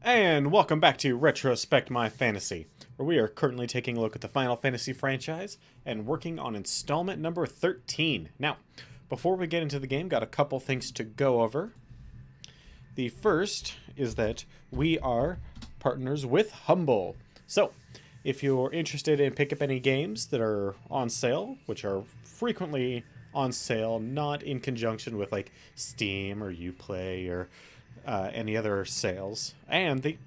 And welcome back to Retrospect My Fantasy, where we are currently taking a look at the Final Fantasy franchise and working on installment number 13. Now, before we get into the game, got a couple things to go over. The first is that we are partners with Humble. So, if you're interested in pick up any games that are on sale, which are frequently on sale, not in conjunction with like Steam or Uplay or any other sales, and they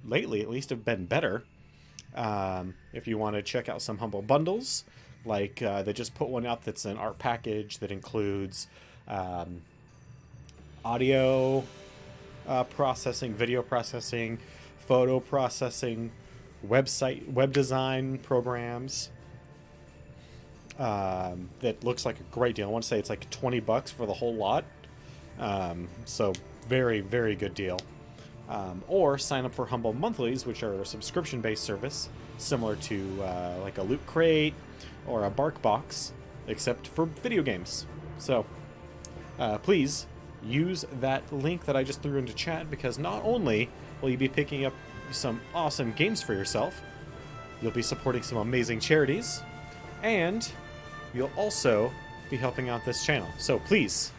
lately at least have been better. If you want to check out some Humble bundles, like they just put one out that's an art package that includes audio processing, video processing, photo processing, web design programs. That looks like a great deal. I want to say it's like $20 for the whole lot. So very, very good deal. Or sign up for Humble Monthlies, which are a subscription-based service, similar to like a Loot Crate or a Bark Box, except for video games. So please use that link that I just threw into chat, because not only will you be picking up some awesome games for yourself, you'll be supporting some amazing charities, and you'll also be helping out this channel. So please,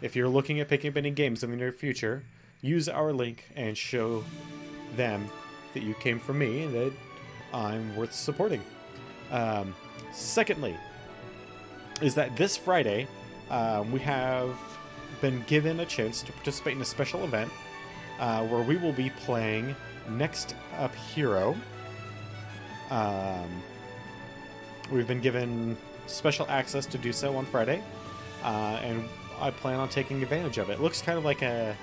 if you're looking at picking up any games in the near future, use our link and show them that you came from me and that I'm worth supporting. Secondly, is that this Friday, we have been given a chance to participate in a special event where we will be playing Next Up Hero. We've been given special access to do so on Friday, and I plan on taking advantage of it. It looks kind of like a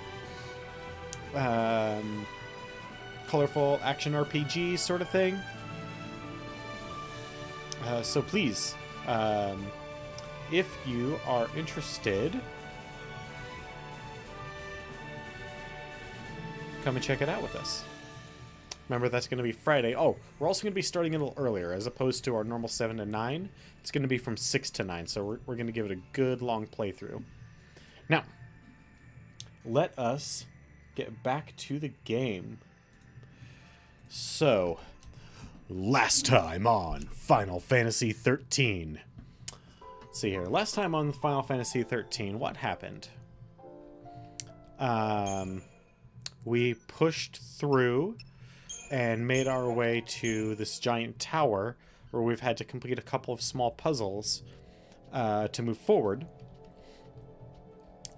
colorful action RPG sort of thing. So please, if you are interested, come and check it out with us. Remember, that's going to be Friday. Oh, we're also going to be starting a little earlier. As opposed to our normal 7 to 9, it's going to be from 6 to 9. So we're going to give it a good long playthrough. Now, let us get back to the game. So, last time on Final Fantasy 13. Let's see here. Last time on Final Fantasy 13, what happened? We pushed through and made our way to this giant tower where we've had to complete a couple of small puzzles to move forward.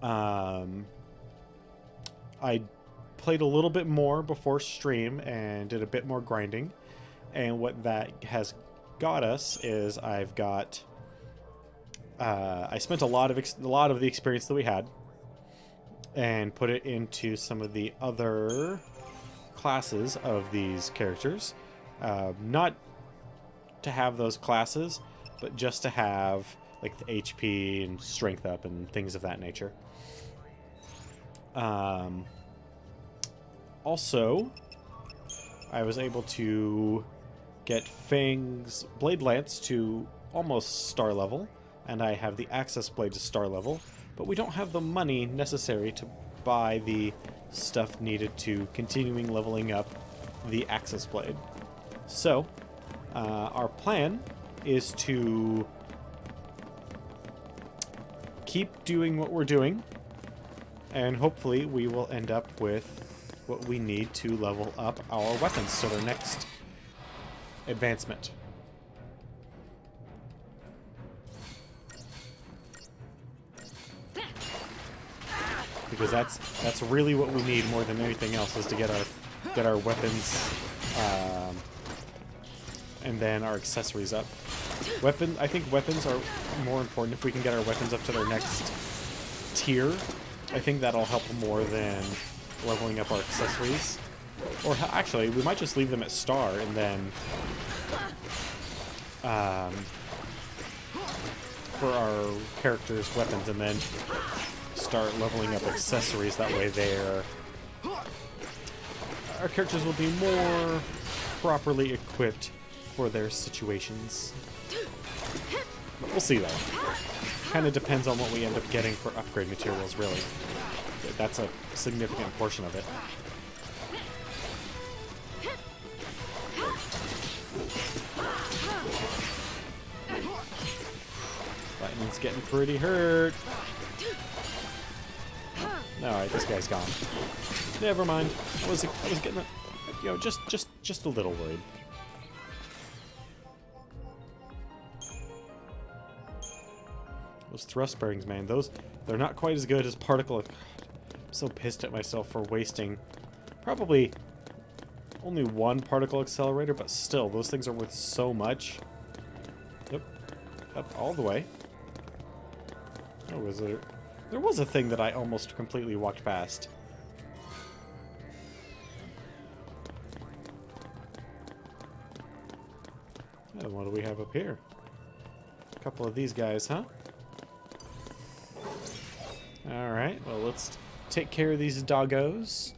I played a little bit more before stream and did a bit more grinding, and what that has got us is I've got I spent a lot of the experience that we had and put it into some of the other classes of these characters. Not to have those classes, but just to have like the HP and strength up and things of that nature. Also, I was able to get Fang's Blade Lance to almost star level, and I have the Access Blade to star level, but we don't have the money necessary to buy the stuff needed to continuing leveling up the Access Blade. So, our plan is to keep doing what we're doing, and hopefully we will end up with what we need to level up our weapons to their next advancement. Because that's really what we need more than anything else, is to get our weapons and then our accessories up. I think weapons are more important. If we can get our weapons up to their next tier, I think that'll help more than leveling up our accessories. Or actually, we might just leave them at star and then for our characters' weapons, and then start leveling up accessories. That way our characters will be more properly equipped for their situations. But we'll see, though. Kind of depends on what we end up getting for upgrade materials, really. That's a significant portion of it. It's getting pretty hurt. Alright, this guy's gone. Never mind. I was getting, you know, just a little worried. Those thrust bearings, man, they're not quite as good as particle. God, I'm so pissed at myself for wasting probably only one particle accelerator, but still, those things are worth so much. Yep. Up all the way. Oh, was there? There was a thing that I almost completely walked past. And what do we have up here? A couple of these guys, huh? Alright, well, let's take care of these doggos.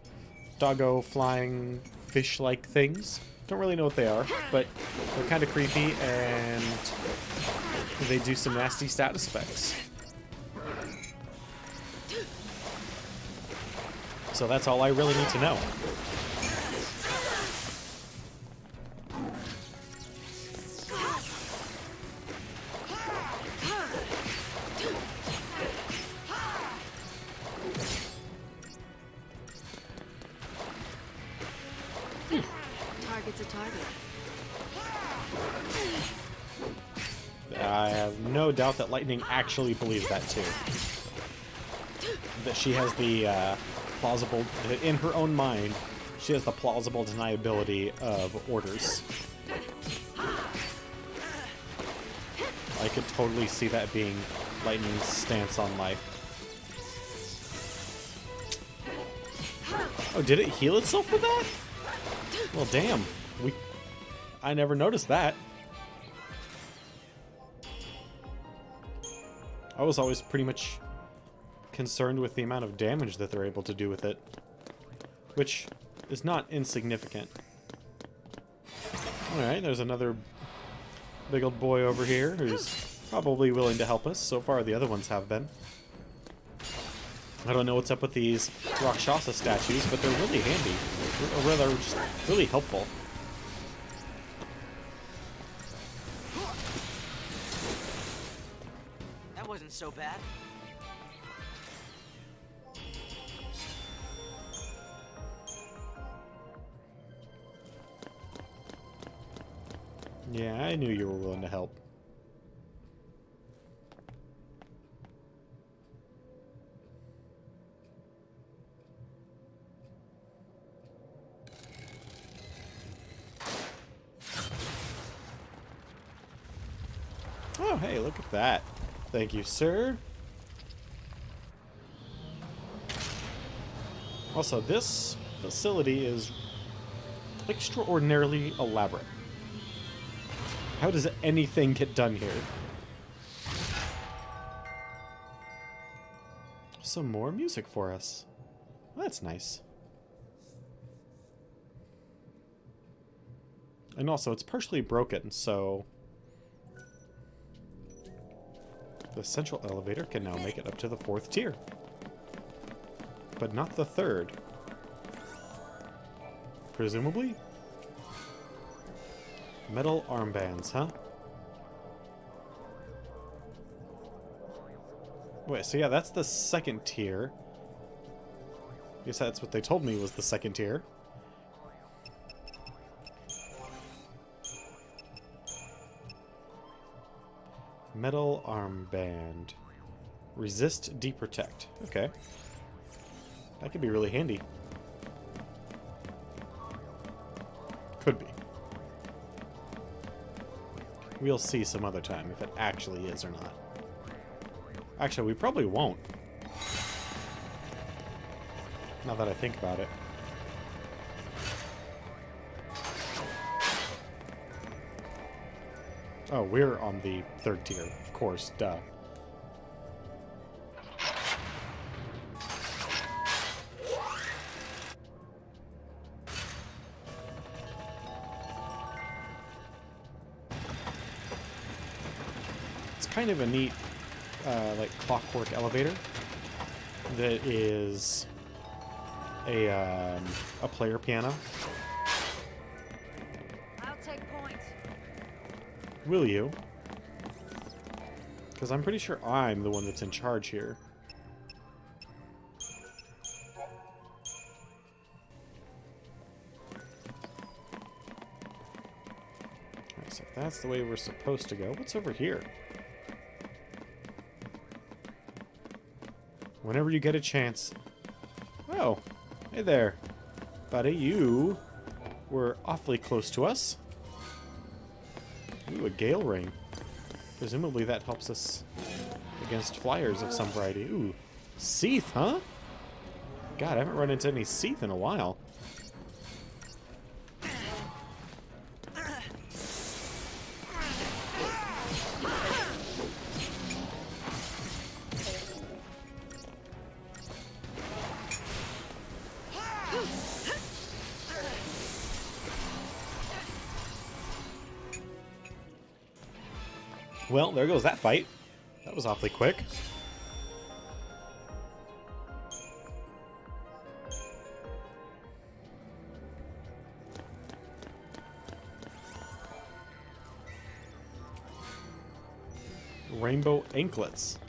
Doggo flying fish-like things. Don't really know what they are, but they're kind of creepy, and they do some nasty status effects. So that's all I really need to know. Target's a target. I have no doubt that Lightning actually believes that too. That she has the plausible, in her own mind, she has the plausible deniability of orders. I could totally see that being Lightning's stance on life. Oh, did it heal itself with that? Well, damn. I never noticed that. I was always pretty much concerned with the amount of damage that they're able to do with it, which is not insignificant. Alright, there's another big old boy over here who's probably willing to help us. So far, the other ones have been. I don't know what's up with these Rakshasa statues, but they're really handy. Or rather, just really helpful. That wasn't so bad. Yeah, I knew you were willing to help. Oh, hey, look at that. Thank you, sir. Also, this facility is extraordinarily elaborate. How does anything get done here? Some more music for us. Well, that's nice. And also, it's partially broken, so the central elevator can now make it up to the 4th tier. But not the 3rd. Presumably? Metal armbands, huh? Wait, so yeah, that's the 2nd tier. Guess that's what they told me was the 2nd tier. Metal armband. Resist, deprotect. Okay. That could be really handy. Could be. We'll see some other time if it actually is or not. Actually, we probably won't. Now that I think about it. Oh, we're on the 3rd tier, of course, duh. It's kind of a neat, like, clockwork elevator that is a player piano. I'll take points. Will you? Because I'm pretty sure I'm the one that's in charge here. Alright, so if that's the way we're supposed to go, what's over here? Whenever you get a chance. Oh, hey there, buddy. You were awfully close to us. Ooh, a gale ring. Presumably that helps us against flyers of some variety. Ooh, Seath, huh? God, I haven't run into any Seath in a while. Well, there goes that fight. That was awfully quick. Rainbow anklets.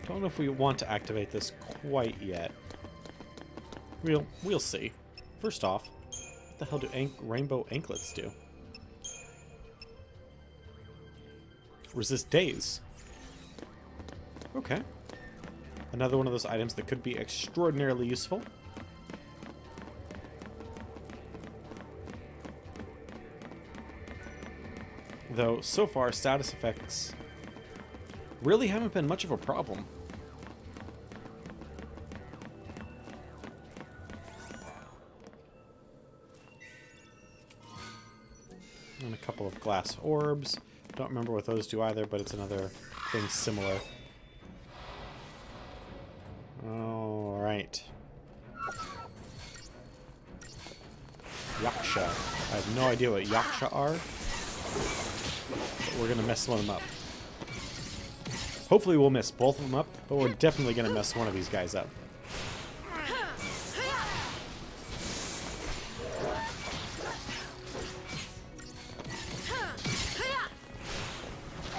Don't know if we want to activate this quite yet. We'll see. First off, what the hell do rainbow anklets do? Resist daze. Okay. Another one of those items that could be extraordinarily useful. Though, so far, status effects really haven't been much of a problem. And a couple of glass orbs. Don't remember what those do either, but it's another thing similar. Alright. Yaksha. I have no idea what Yaksha are. But we're going to mess one of them up. Hopefully we'll miss both of them up, but we're definitely going to mess one of these guys up.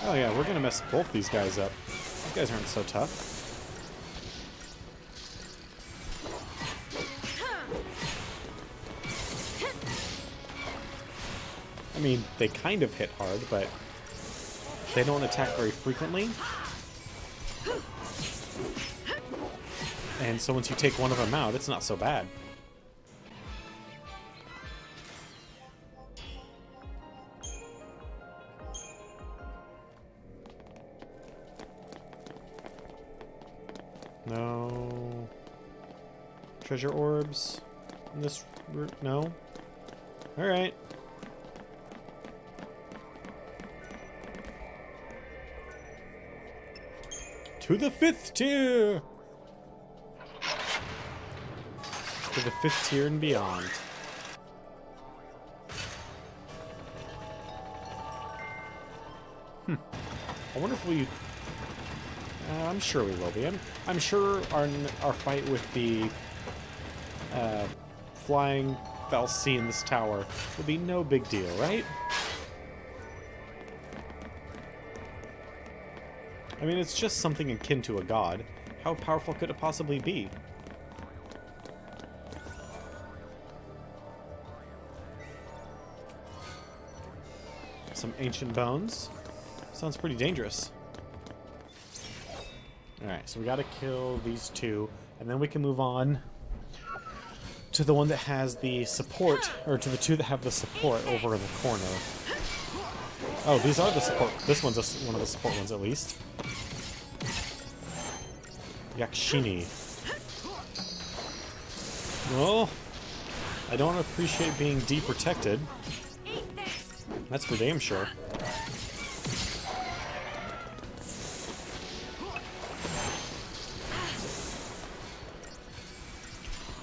Oh yeah, we're gonna mess both these guys up. These guys aren't so tough. I mean, they kind of hit hard, but they don't attack very frequently. And so once you take one of them out, it's not so bad. No. Treasure orbs in this route? No. Alright. To the 5th tier! To the 5th tier and beyond. I wonder if we... I'm sure we will be. I'm sure our fight with the flying Fal'Cie in this tower will be no big deal, right? I mean, it's just something akin to a god. How powerful could it possibly be? Some ancient bones. Sounds pretty dangerous. Alright, so we gotta kill these two, and then we can move on to the one that has the support, or to the two that have the support over in the corner. Oh, these are the support. This one's one of the support ones, at least. Yakshini. Well, I don't appreciate being deprotected. That's for damn sure.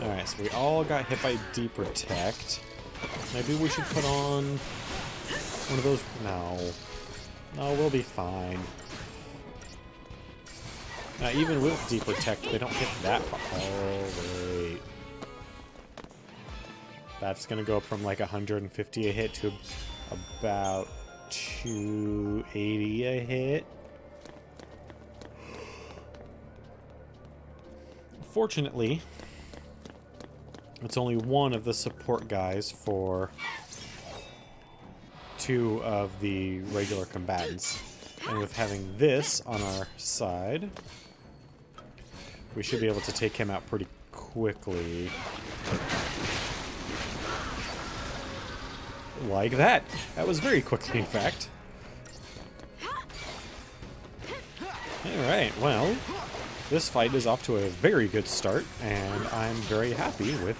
Alright, so we all got hit by deprotect. Maybe we should put on one of those. No. No, we'll be fine. Now, even with deprotect, they don't hit that far. Oh, wait. That's going to go up from like 150 a hit to about 280 a hit. Fortunately, it's only one of the support guys for 2 of the regular combatants. And with having this on our side, we should be able to take him out pretty quickly. Like that. That was very quickly, in fact. Alright, well, this fight is off to a very good start, and I'm very happy with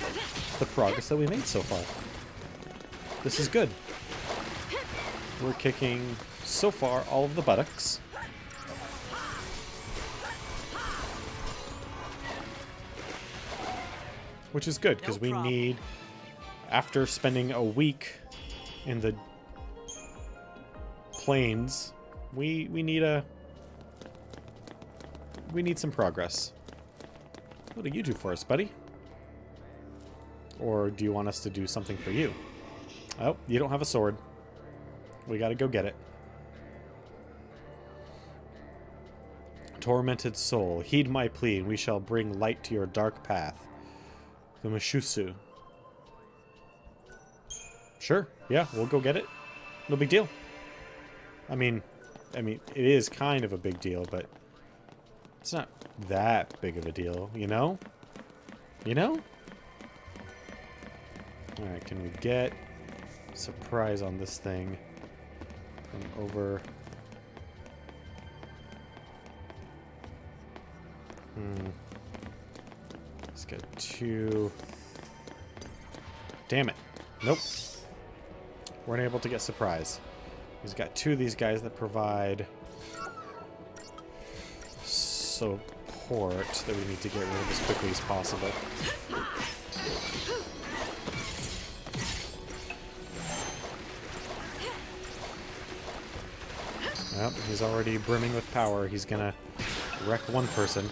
the progress that we made so far. This is good. We're kicking, so far, all of the buttocks. Which is good, because we need, after spending a week in the plains, we need some progress. What do you do for us, buddy? Or do you want us to do something for you? Oh, you don't have a sword. We gotta go get it. Tormented soul, heed my plea, and we shall bring light to your dark path. The Mashusu. Sure, yeah, we'll go get it. No big deal. I mean, it is kind of a big deal, but it's not that big of a deal, you know? You know? Alright, can we get surprise on this thing from over... Let's get 2... Damn it. Nope. We're unable to get surprise. He's got 2 of these guys that provide support that we need to get rid of as quickly as possible. Well, he's already brimming with power. He's gonna wreck one person.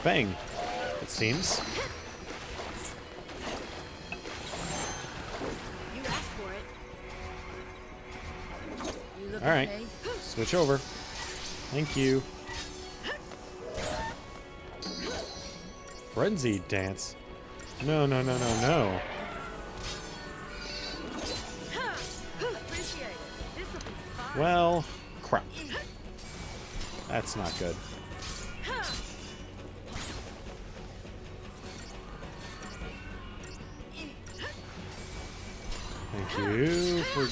Bang, it seems. You asked for it. You look Alright, okay? switch over. Thank you. Frenzied dance. No, no, no, no, no. Appreciate it. This'll be fine. Well, crap. That's not good. Thank you for... Out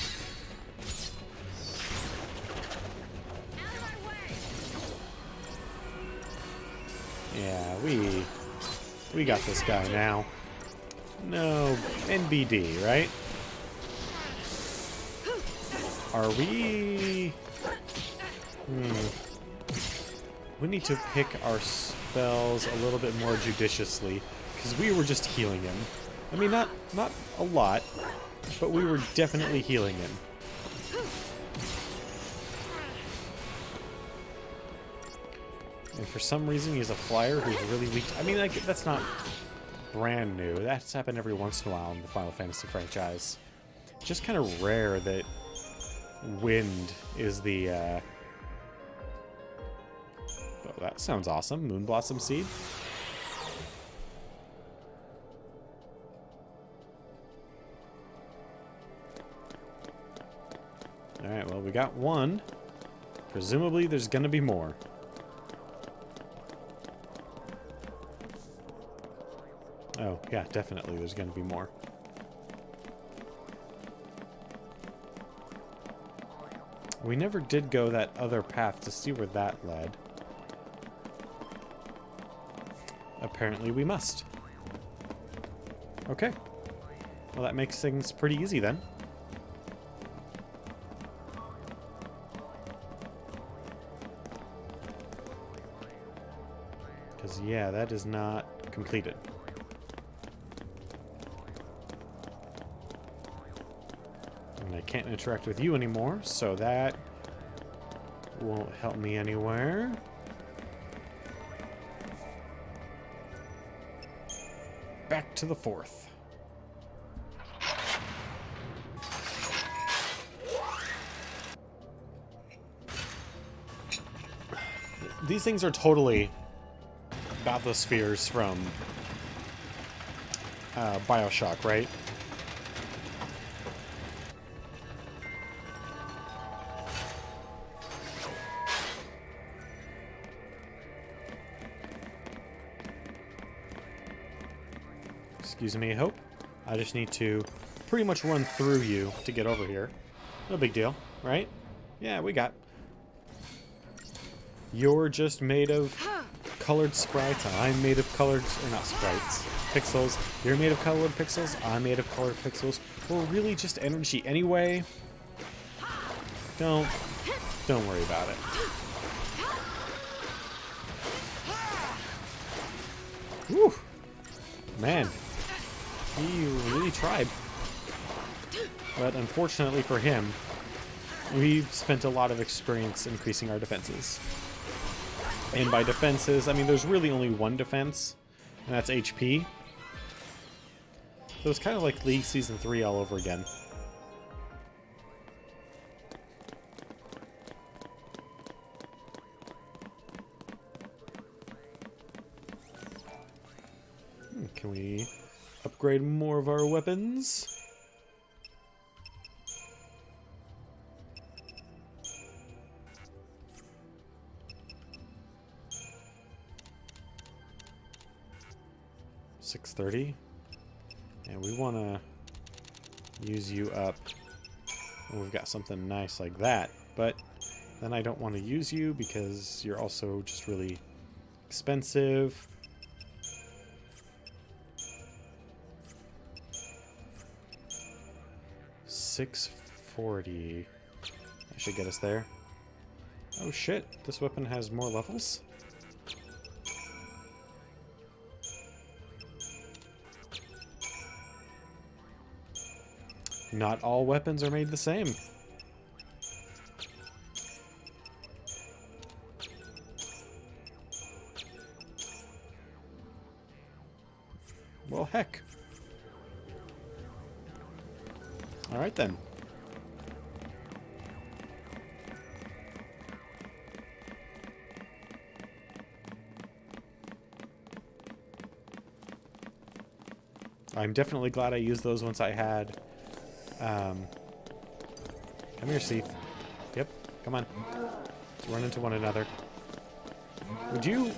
of my way. Yeah, we got this guy now. No, NBD, right? Are we... We need to pick our spells a little bit more judiciously, because we were just healing him. I mean, not a lot, but we were definitely healing him. And for some reason, he's a flyer who's really weak. I mean, like, that's not brand new. That's happened every once in a while in the Final Fantasy franchise. It's just kind of rare that wind is the... Oh, that sounds awesome. Moonblossom Seed. Alright, well, we got one. Presumably, there's gonna be more. Oh, yeah, definitely there's gonna be more. We never did go that other path to see where that led. Apparently we must. Okay. Well, that makes things pretty easy then. Because, yeah, that is not completed. And I can't interact with you anymore, so that won't help me anywhere. back to the 4th. These things are totally bathyspheres from Bioshock, right? Excuse me, Hope. I just need to pretty much run through you to get over here. No big deal, right? Yeah, we got... You're just made of colored sprites. I'm made of colored... Or not sprites. Pixels. You're made of colored pixels. I'm made of colored pixels. We're really just energy anyway. Don't worry about it. Whew. Man. He really tried. But unfortunately for him, we've spent a lot of experience increasing our defenses. And by defenses, I mean there's really only one defense, and that's HP. So it's kind of like League Season 3 all over again. Can we upgrade more of our weapons? $630, and we want to use you up when we've got something nice like that, but then I don't want to use you because you're also just really expensive. $640. That should get us there. Oh shit, this weapon has more levels? Not all weapons are made the same. Well, heck. Alright then. I'm definitely glad I used those once I had... Come here, Seath. Yep, come on. Let's run into one another. Would you...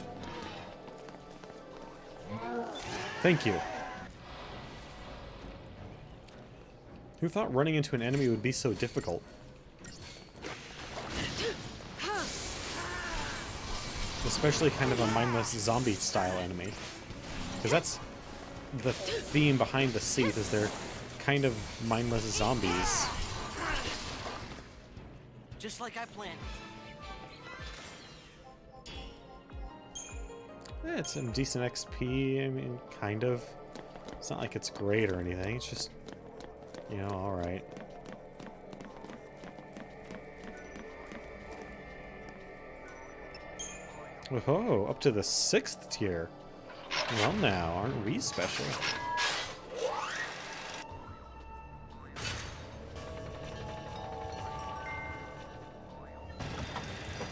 Thank you. Who thought running into an enemy would be so difficult? Especially kind of a mindless zombie-style enemy. Because that's the theme behind the Seath, is they're kind of mindless zombies. Just like I planned. Yeah, it's some decent XP, I mean, kind of. It's not like it's great or anything, it's just, you know, alright. Whoa, up to the 6th tier. Well now, aren't we special?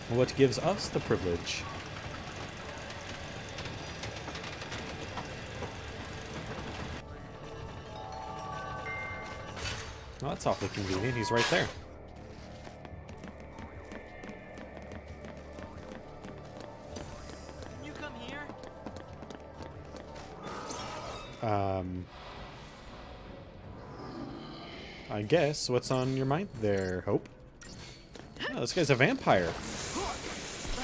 What gives us the privilege? Well, that's awfully convenient. He's right there. Can you come here? I guess. What's on your mind there, Hope? Oh, this guy's a vampire.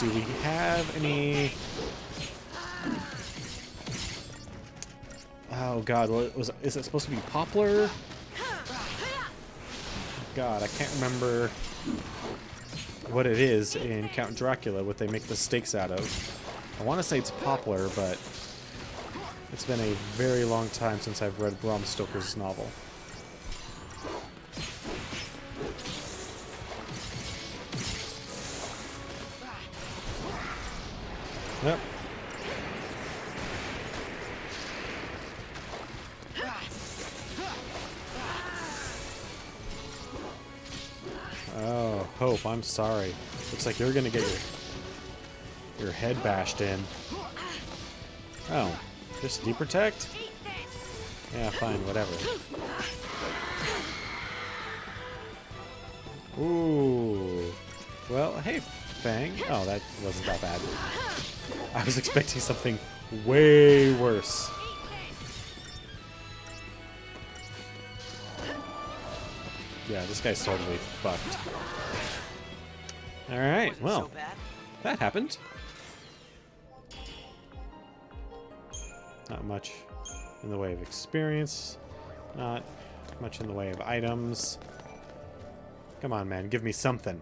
Do we have any... Oh god, is it supposed to be poplar? God, I can't remember what it is in Count Dracula, what they make the stakes out of. I want to say it's poplar, but it's been a very long time since I've read Bram Stoker's novel. Yep. Hope, I'm sorry. Looks like you're gonna get your head bashed in. Oh, just deprotect? Yeah, fine, whatever. Ooh. Well, hey, Fang. Oh, that wasn't that bad. I was expecting something way worse. Yeah, this guy's totally fucked. Alright, well, that happened. Not much in the way of experience. Not much in the way of items. Come on, man, give me something.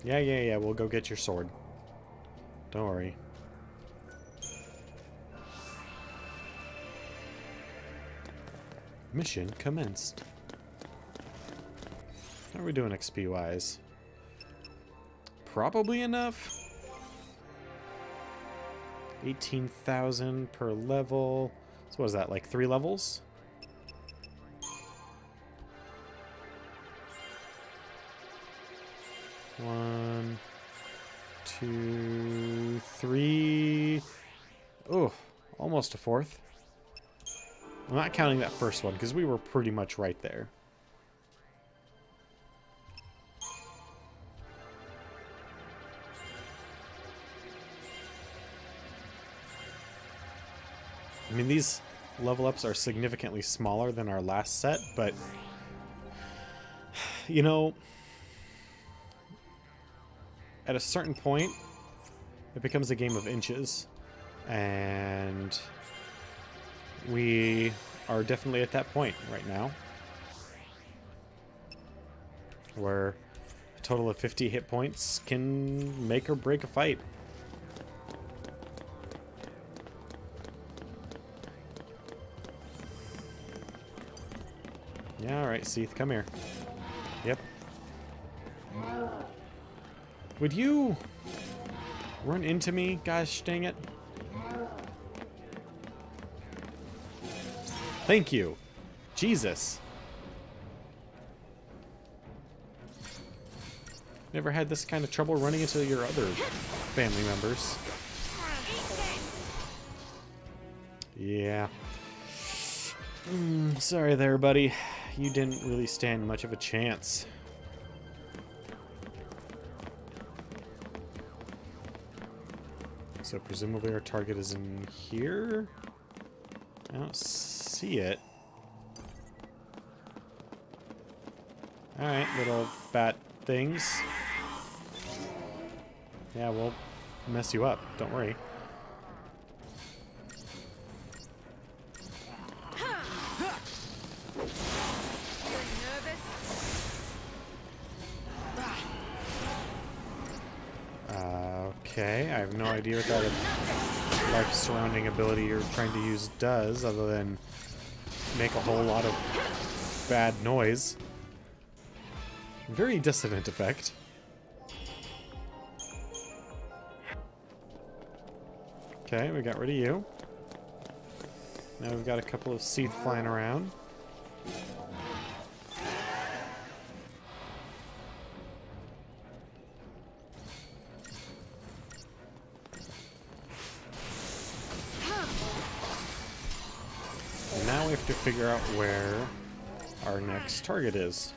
Yeah, we'll go get your sword. Don't worry. Mission commenced. How are we doing XP-wise? Probably enough. 18,000 per level. So what is that, like 3 levels? One, 2, 3. Oh, almost a 4th. I'm not counting that first one because we were pretty much right there. I mean, these level ups are significantly smaller than our last set, but you know, at a certain point, it becomes a game of inches, and we are definitely at that point right now, where a total of 50 hit points can make or break a fight. Yeah, alright, Seath, come here. Yep. Would you run into me? Gosh dang it. Thank you. Jesus. Never had this kind of trouble running into your other family members. Yeah. Sorry there, buddy. You didn't really stand much of a chance. So presumably our target is in here? I don't see it. Alright, little bat things. Yeah, we'll mess you up. Don't worry. Okay, I have no idea what that life surrounding ability you're trying to use does, other than make a whole lot of bad noise. Very dissonant effect. Okay, we got rid of you. Now we've got a couple of Seath flying around. And now we have to figure out where our next target is.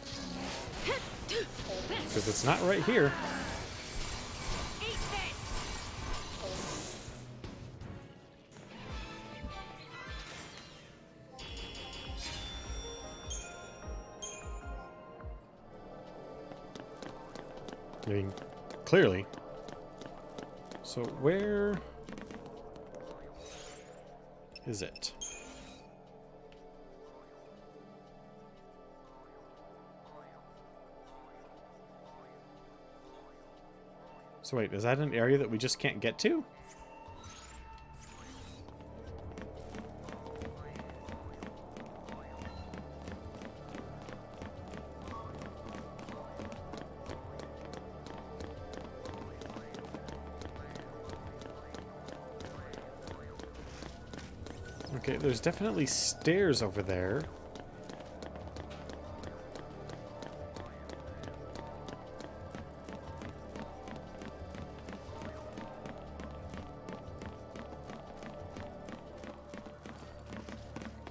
Because it's not right here. I mean, clearly. So where is it? So wait, is that an area that we just can't get to? Okay, there's definitely stairs over there.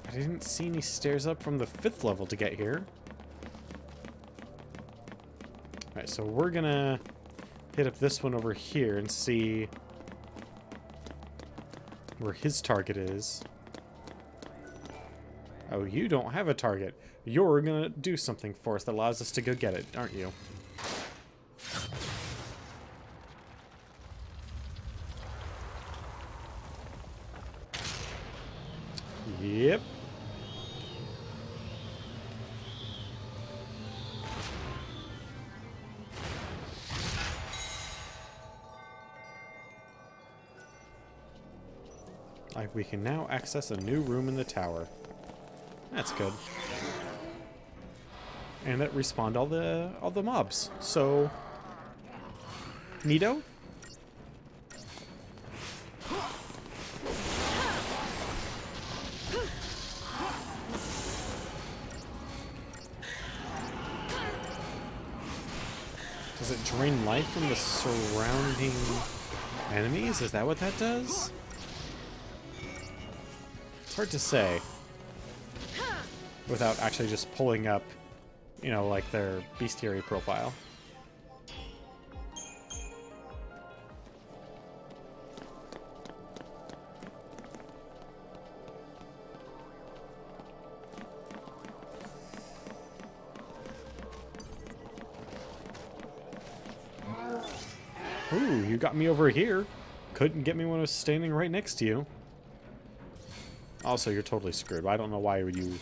I didn't see any stairs up from the 5th level to get here. Alright, so we're gonna hit up this one over here and see where his target is. Oh, you don't have a target. You're gonna do something for us that allows us to go get it, aren't you? Yep. We can now access a new room in the tower. That's good. And that respawned all the mobs. So neato. Does it drain life from the surrounding enemies? Is that what that does? It's hard to say without actually just pulling up, you know, like their bestiary profile. Ooh, you got me over here. Couldn't get me when I was standing right next to you. Also, you're totally screwed. I don't know why would you,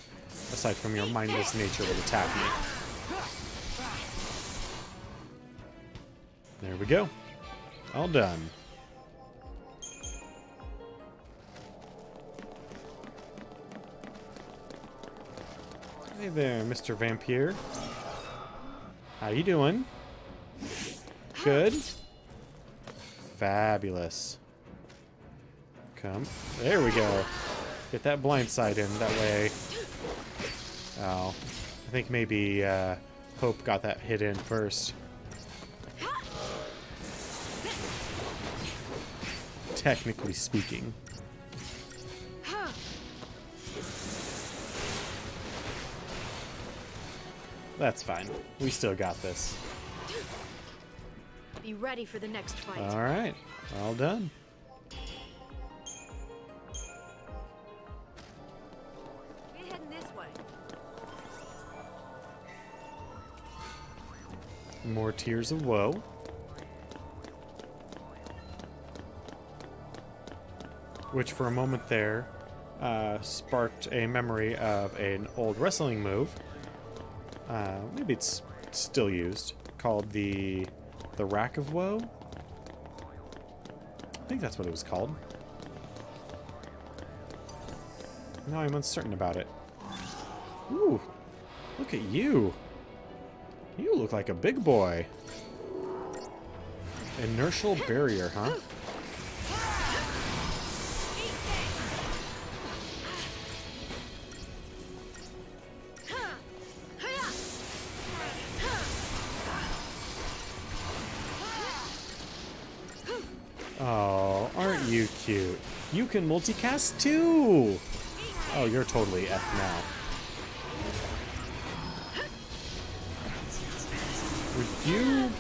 aside from your mindless nature, would attack me. There we go. All done. Hey there, Mr. Vampire. How you doing? Good? Fabulous. Come. There we go. Get that blind side in that way. Oh. I think maybe Hope got that hit in first. Technically speaking. That's fine. We still got this. Be ready for the next fight. All right. All done. We're heading this way. More Tears of Woe. Which for a moment there sparked a memory of an old wrestling move. Maybe it's still used, called the Rack of Woe. I think that's what it was called. Now I'm uncertain about it. Ooh, look at you. You look like a big boy. Inertial barrier, huh? Oh, aren't you cute? You can multicast too! Oh, you're totally F now. Would you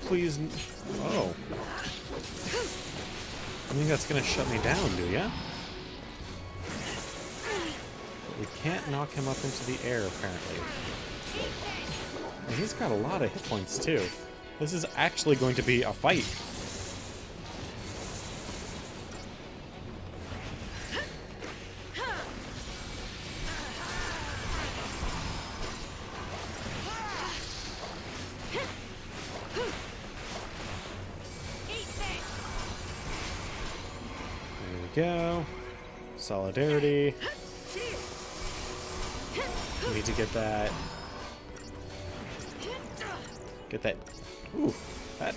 please... Oh. I think that's gonna shut me down, do ya? But we can't knock him up into the air, apparently. And he's got a lot of hit points, too. This is actually going to be a fight. Go. Solidarity. We need to get that. Get that. Ooh, that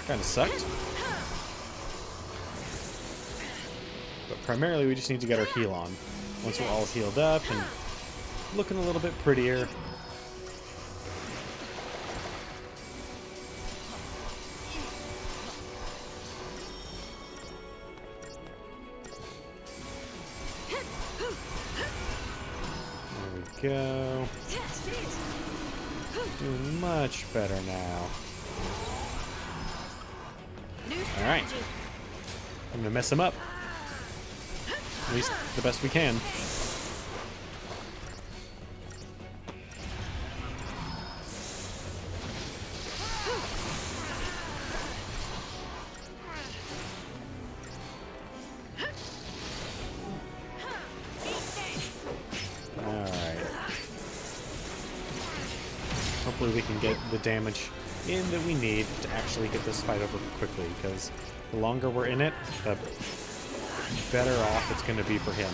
kind of sucked. But primarily we just need to get our heal on. Once we're all healed up and looking a little bit prettier. go. Doing much better now. Alright. I'm gonna mess him up. At least the best we can. Hopefully we can get the damage in that we need to actually get this fight over quickly, because the longer we're in it, the better off it's going to be for him.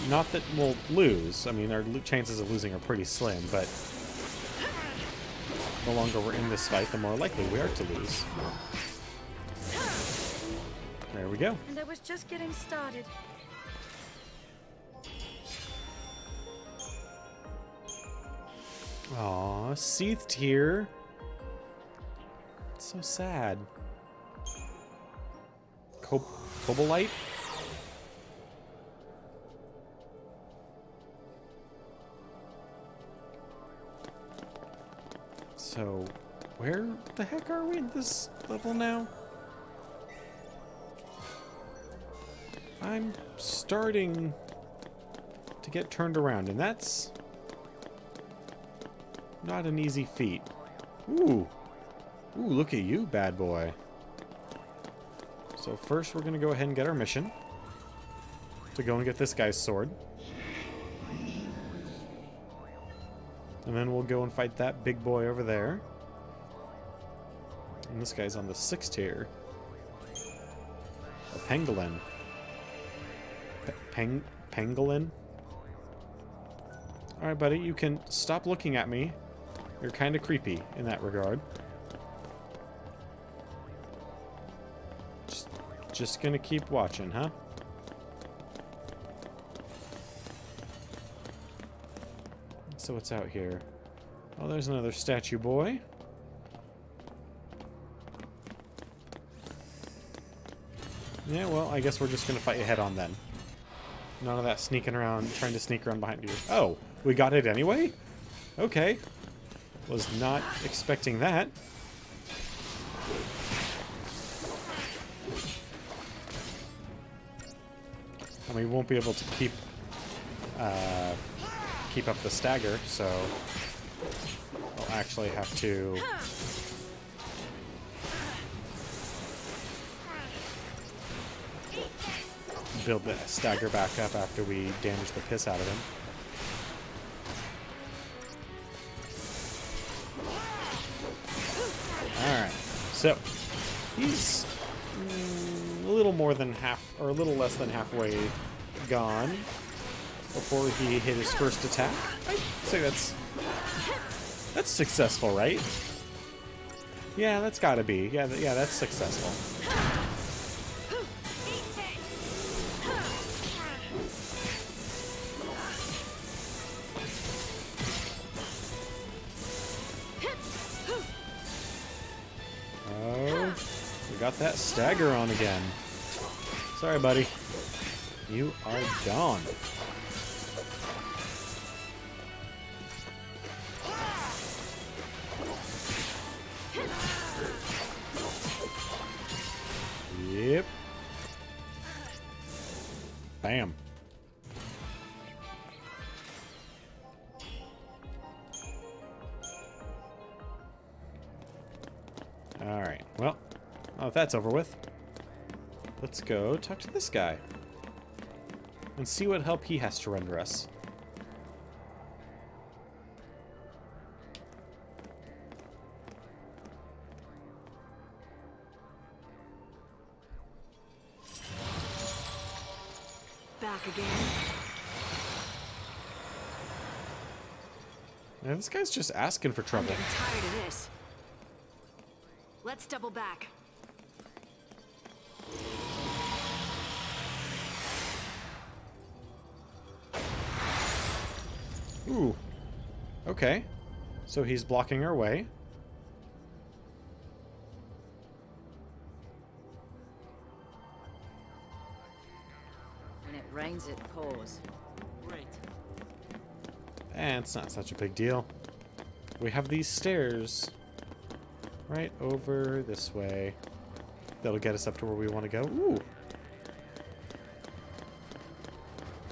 Not that we'll lose. I mean, our chances of losing are pretty slim, but the longer we're in this fight, the more likely we are to lose. There we go. And I was just getting started. Aw, Seethed here. It's so sad. Cobalite? So, where the heck are we at this level now? I'm starting to get turned around, and that's not an easy feat. Ooh. Ooh, look at you, bad boy. So first we're going to go ahead and get our mission. To go and get this guy's sword. And then we'll go and fight that big boy over there. And this guy's on the 6th tier. A pangolin. Pangolin? Alright, buddy, you can stop looking at me. You're kind of creepy in that regard. Just gonna keep watching, huh? So what's out here? Oh, there's another statue boy. Yeah, well, I guess we're just gonna fight you head on then. None of that sneaking around, trying to sneak around behind you. Oh, we got it anyway? Okay. Was not expecting that. And we won't be able to keep up the stagger, so we'll actually have to build the stagger back up after we damage the piss out of him. Alright, so he's a little more than half, or a little less than halfway gone before he hit his first attack. I'd say that's successful, right? Yeah, that's gotta be. Yeah, that's successful. Got that stagger on again. Sorry, buddy. You are gone. Yep. Bam. All right. Well, if that's over with, let's go talk to this guy and see what help he has to render us. Back again. Yeah, this guy's just asking for trouble. I'm getting tired of this. Let's double back. Ooh. Okay. So he's blocking our way. When it rains, it pours. Great. And it's not such a big deal. We have these stairs right over this way. That'll get us up to where we want to go. Ooh.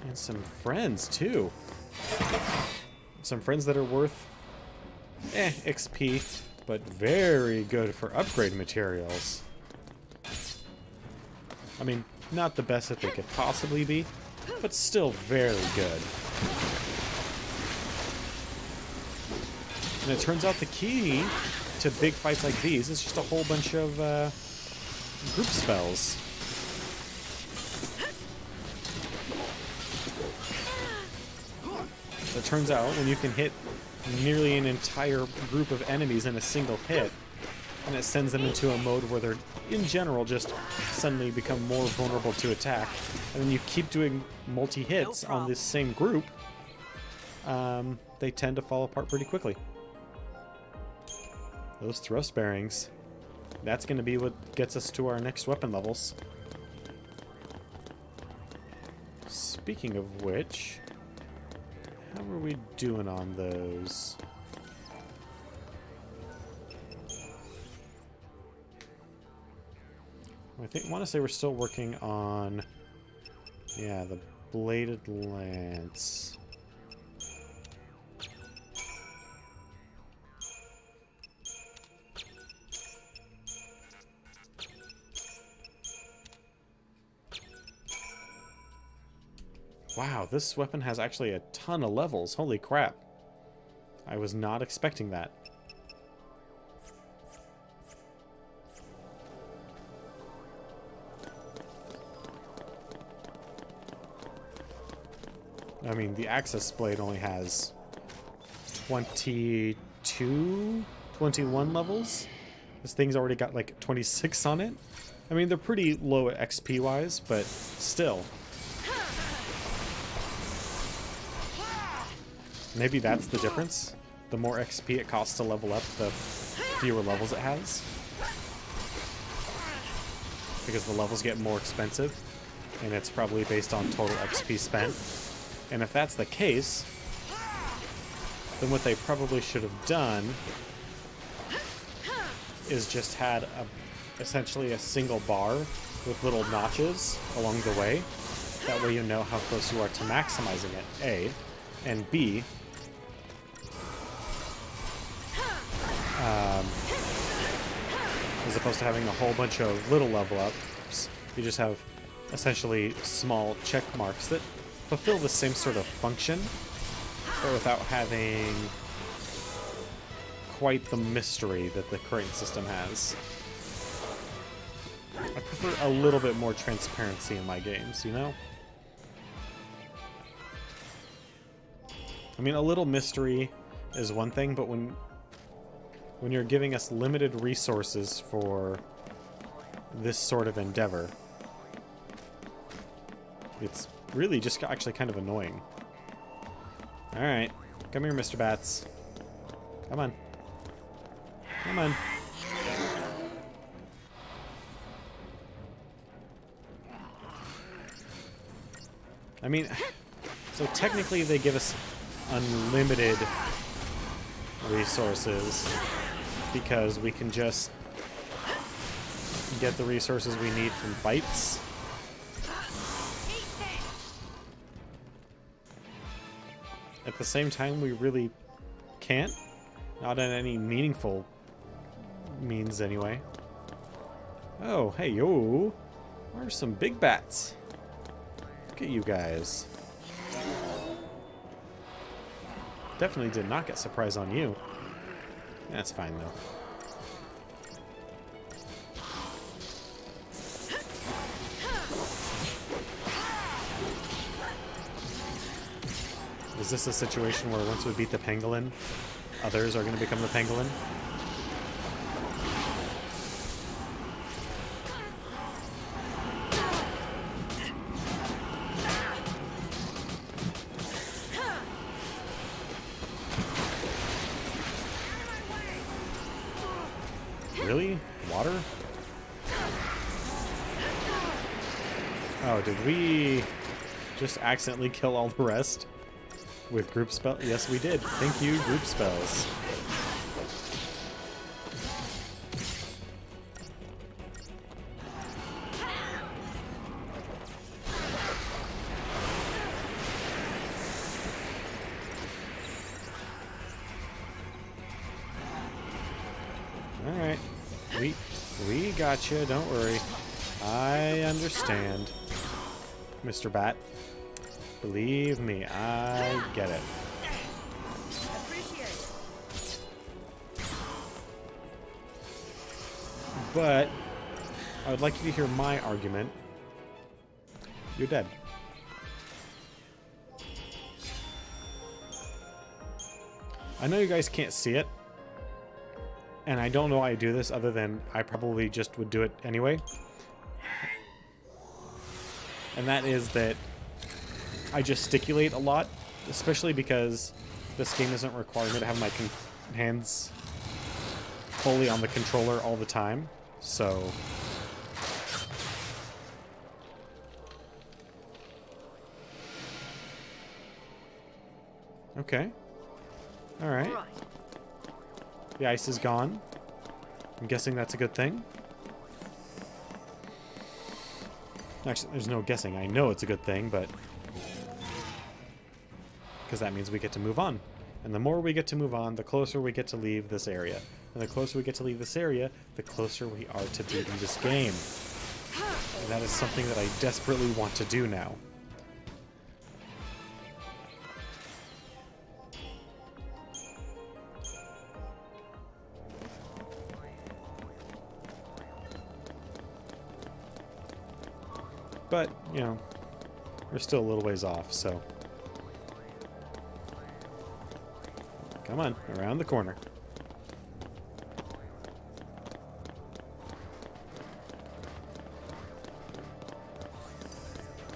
And some friends, too. Some friends that are worth, XP, but very good for upgrade materials. I mean, not the best that they could possibly be, but still very good. And it turns out the key to big fights like these is just a whole bunch of group spells. It turns out when you can hit nearly an entire group of enemies in a single hit, and it sends them into a mode where they're, in general, just suddenly become more vulnerable to attack, and then you keep doing multi-hits on this same group, they tend to fall apart pretty quickly. Those thrust bearings. That's going to be what gets us to our next weapon levels. Speaking of which, how are we doing on those? I want to say we're still working on, yeah, the bladed lance. Wow, this weapon has actually a ton of levels. Holy crap. I was not expecting that. I mean, the Axis Blade only has 22, 21 levels. This thing's already got like 26 on it. I mean, they're pretty low XP-wise, but still. Maybe that's the difference. The more XP it costs to level up, the fewer levels it has. Because the levels get more expensive, and it's probably based on total XP spent. And if that's the case, then what they probably should have done is just had essentially a single bar with little notches along the way. That way you know how close you are to maximizing it, A. And B, as opposed to having a whole bunch of little level ups, you just have essentially small check marks that fulfill the same sort of function, but without having quite the mystery that the current system has. I prefer a little bit more transparency in my games, you know? I mean, a little mystery is one thing, but when you're giving us limited resources for this sort of endeavor, it's really just actually kind of annoying. Alright, come here, Mr. Bats. Come on. Come on. I mean, so technically they give us unlimited resources because we can just get the resources we need from fights. At the same time, we really can't. Not in any meaningful means, anyway. Oh, hey, yo. There's some big bats. Look at you guys. Definitely did not get surprise on you. That's fine, though. Is this a situation where once we beat the pangolin, others are going to become the pangolin? Really? Water? Oh, did we just accidentally kill all the rest? With group spell? Yes, we did. Thank you, group spells. Alright. We got you, don't worry. I understand, Mr. Bat. Believe me, I get it. But I would like you to hear my argument. You're dead. I know you guys can't see it, and I don't know why I do this other than I probably just would do it anyway. And that is that I gesticulate a lot, especially because this game doesn't require me to have my hands fully on the controller all the time. So okay. All right. The ice is gone. I'm guessing that's a good thing. Actually, there's no guessing. I know it's a good thing, but because that means we get to move on. And the more we get to move on, the closer we get to leave this area. And the closer we get to leave this area, the closer we are to beating this game. And that is something that I desperately want to do now. But, you know, we're still a little ways off, so. Come on, around the corner.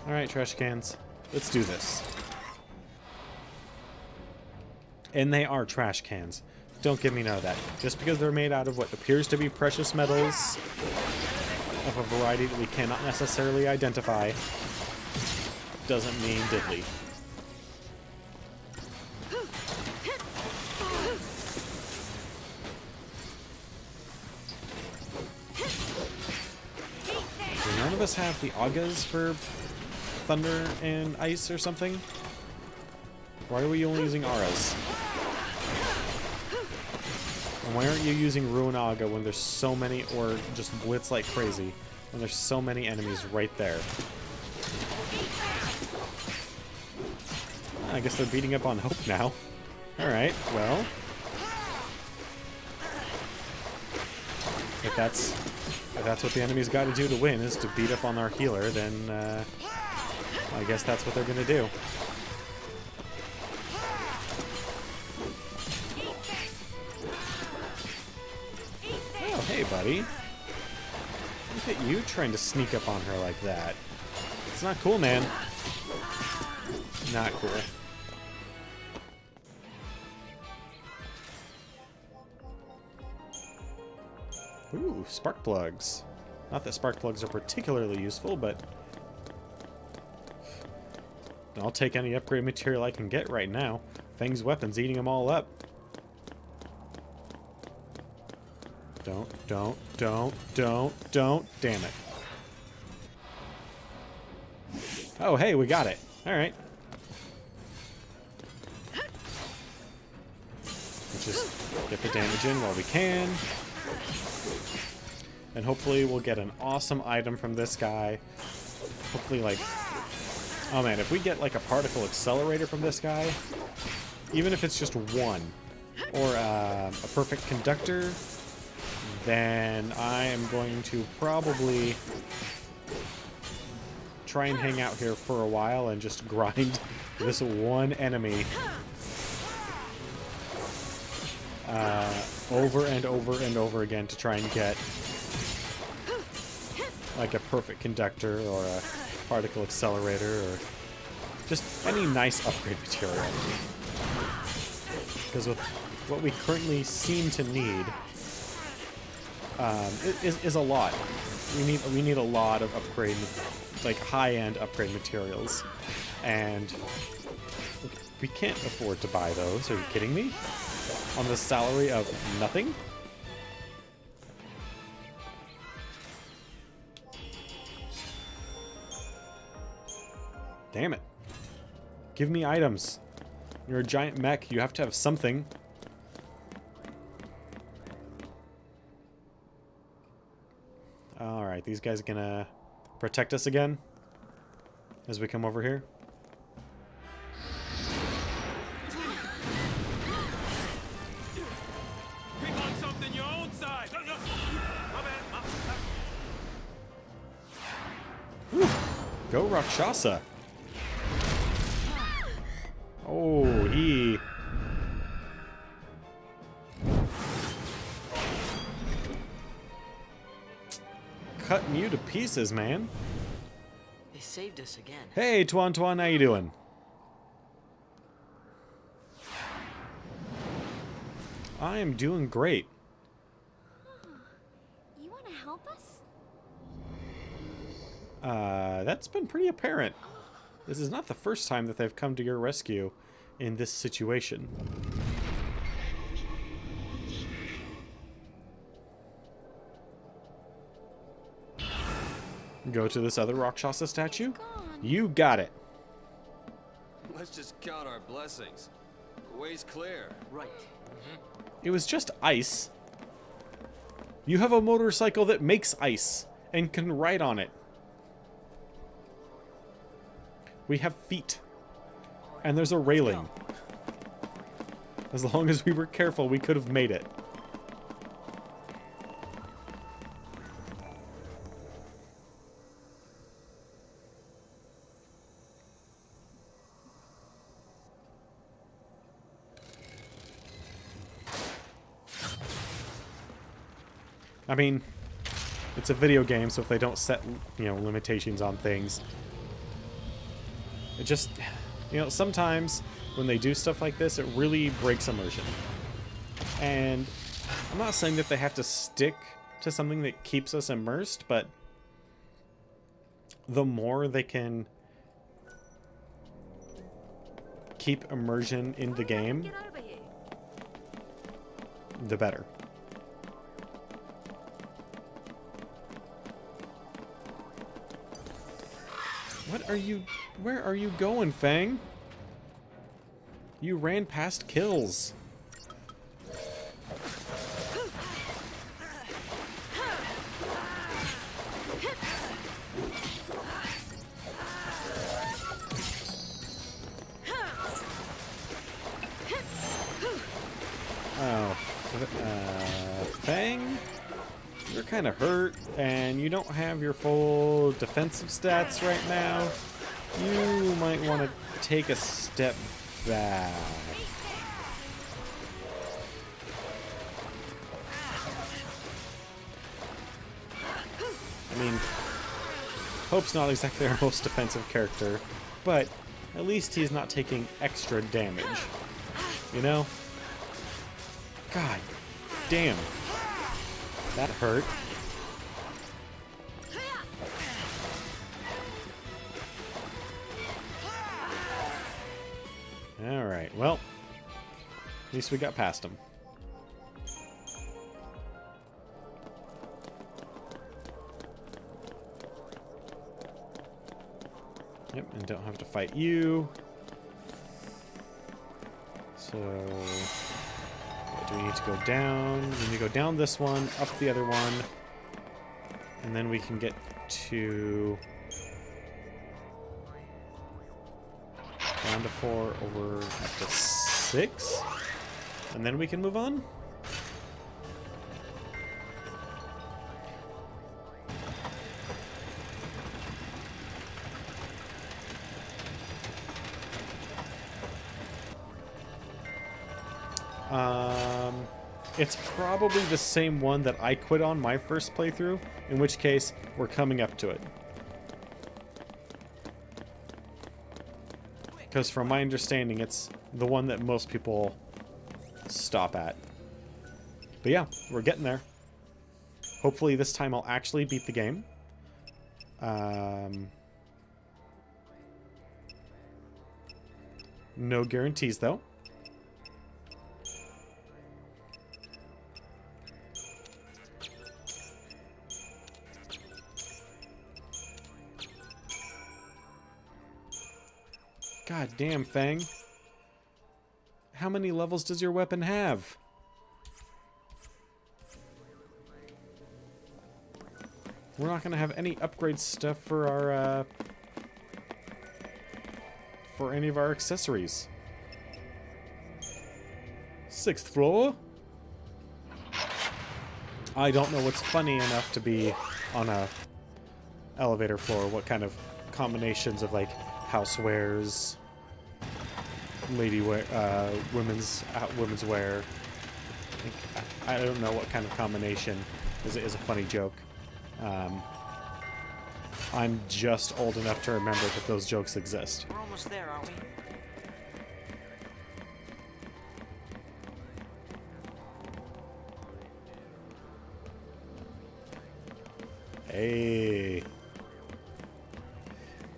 Alright, trash cans. Let's do this. And they are trash cans. Don't give me none of that. Just because they're made out of what appears to be precious metals of a variety that we cannot necessarily identify doesn't mean diddly. Do none of us have the Agas for thunder and ice or something? Why are we only using Auras? And why aren't you using Ruin Aga when there's so many, or just blitz like crazy, when there's so many enemies right there? I guess they're beating up on Hope now. Alright, well. If that's what the enemy's got to do to win, is to beat up on our healer, then I guess that's what they're going to do. Oh, hey, buddy. Look at you trying to sneak up on her like that. It's not cool, man. Not cool. Ooh, spark plugs. Not that spark plugs are particularly useful, but I'll take any upgrade material I can get right now. Fang's weapon's eating them all up. Don't. Damn it. Oh, hey, we got it. Alright. Let's just get the damage in while we can. And hopefully we'll get an awesome item from this guy. Hopefully, like... Oh man, if we get like a particle accelerator from this guy, even if it's just one, or a perfect conductor, then I am going to probably try and hang out here for a while and just grind this one enemy over and over and over again to try and get like a perfect conductor or a particle accelerator or just any nice upgrade material. Because with what we currently seem to need is a lot. We need a lot of upgrade, like high-end upgrade materials, and We can't afford to buy those. Are you kidding me? On the salary of nothing? Damn it. Give me items. You're a giant mech. You have to have something. Alright, these guys are gonna protect us again as we come over here. Pick on something your own size. My bad. Go Rakshasa. Oh, he... cutting you to pieces, man. They saved us again. Hey, Tuan Tuan, how you doing? I am doing great. You want to help us? That's been pretty apparent. This is not the first time that they've come to your rescue in this situation. Go to this other Rakshasa statue? You got it. Let's just count our blessings. The way's clear. Right. It was just ice. You have a motorcycle that makes ice and can ride on it. We have feet. And there's a railing. As long as we were careful, we could have made it. I mean, it's a video game, so if they don't set, limitations on things, it just, sometimes when they do stuff like this, it really breaks immersion. And I'm not saying that they have to stick to something that keeps us immersed, but the more they can keep immersion in the game, Get over here. the better. Where are you going, Fang? You ran past kills. Oh, Fang? You're kind of hurt, and you don't have your full defensive stats right now. You might want to take a step back. I mean, Hope's not exactly our most defensive character, but at least he's not taking extra damage. You know? God damn. That hurt. Alright, well, at least we got past him. Yep, and don't have to fight you. So, do we need to go down? We need to go down this one, up the other one, and then we can get to down to 4 over up to 6, and then we can move on. It's probably the same one that I quit on my first playthrough, in which case we're coming up to it. Because from my understanding, it's the one that most people stop at. But yeah, we're getting there. Hopefully this time I'll actually beat the game. No guarantees, though. God damn, Fang. How many levels does your weapon have? We're not gonna have any upgrade stuff for our, for any of our accessories. 6th floor? I don't know what's funny enough to be on a elevator floor. What kind of combinations of, like, housewares, lady wear, women's wear. I don't know what kind of combination is a funny joke. I'm just old enough to remember that those jokes exist. We're almost there, aren't we? Hey.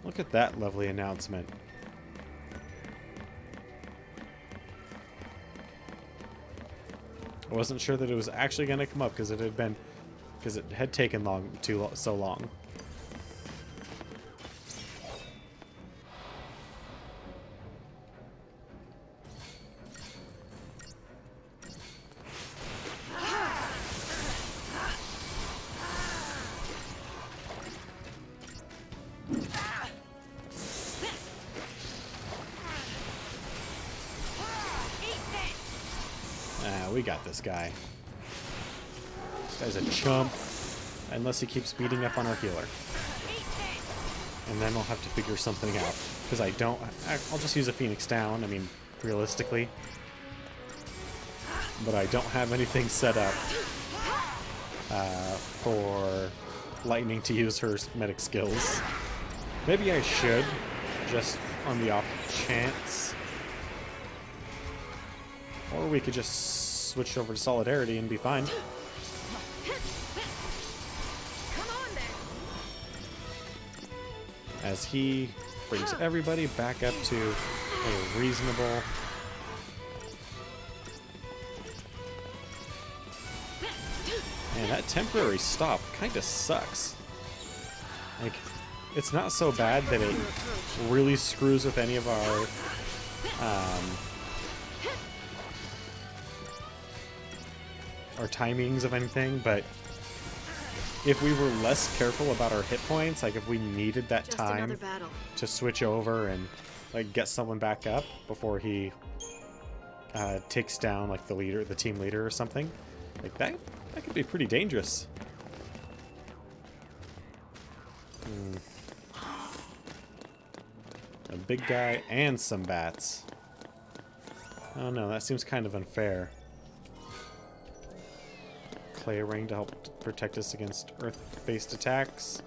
Look at that lovely announcement. I wasn't sure that it was actually going to come up because it had taken so long. We got this guy. This guy's a chump, unless he keeps beating up on our healer. And then we'll have to figure something out. Because I'll just use a Phoenix down, I mean, realistically. But I don't have anything set up for Lightning to use her medic skills. Maybe I should, just on the off chance. Or we could just switch over to Solidarity and be fine. Come on then. As he brings everybody back up to a reasonable... And that temporary stop kind of sucks. Like, it's not so bad that it really screws with any of our timings of anything, but if we were less careful about our hit points, like if we needed that Just time another battle. to switch over and like get someone back up before he takes down like the team leader or something, like that could be pretty dangerous. A big guy and some bats. Oh no, that seems kind of unfair. Clay ring to help protect us against earth-based attacks.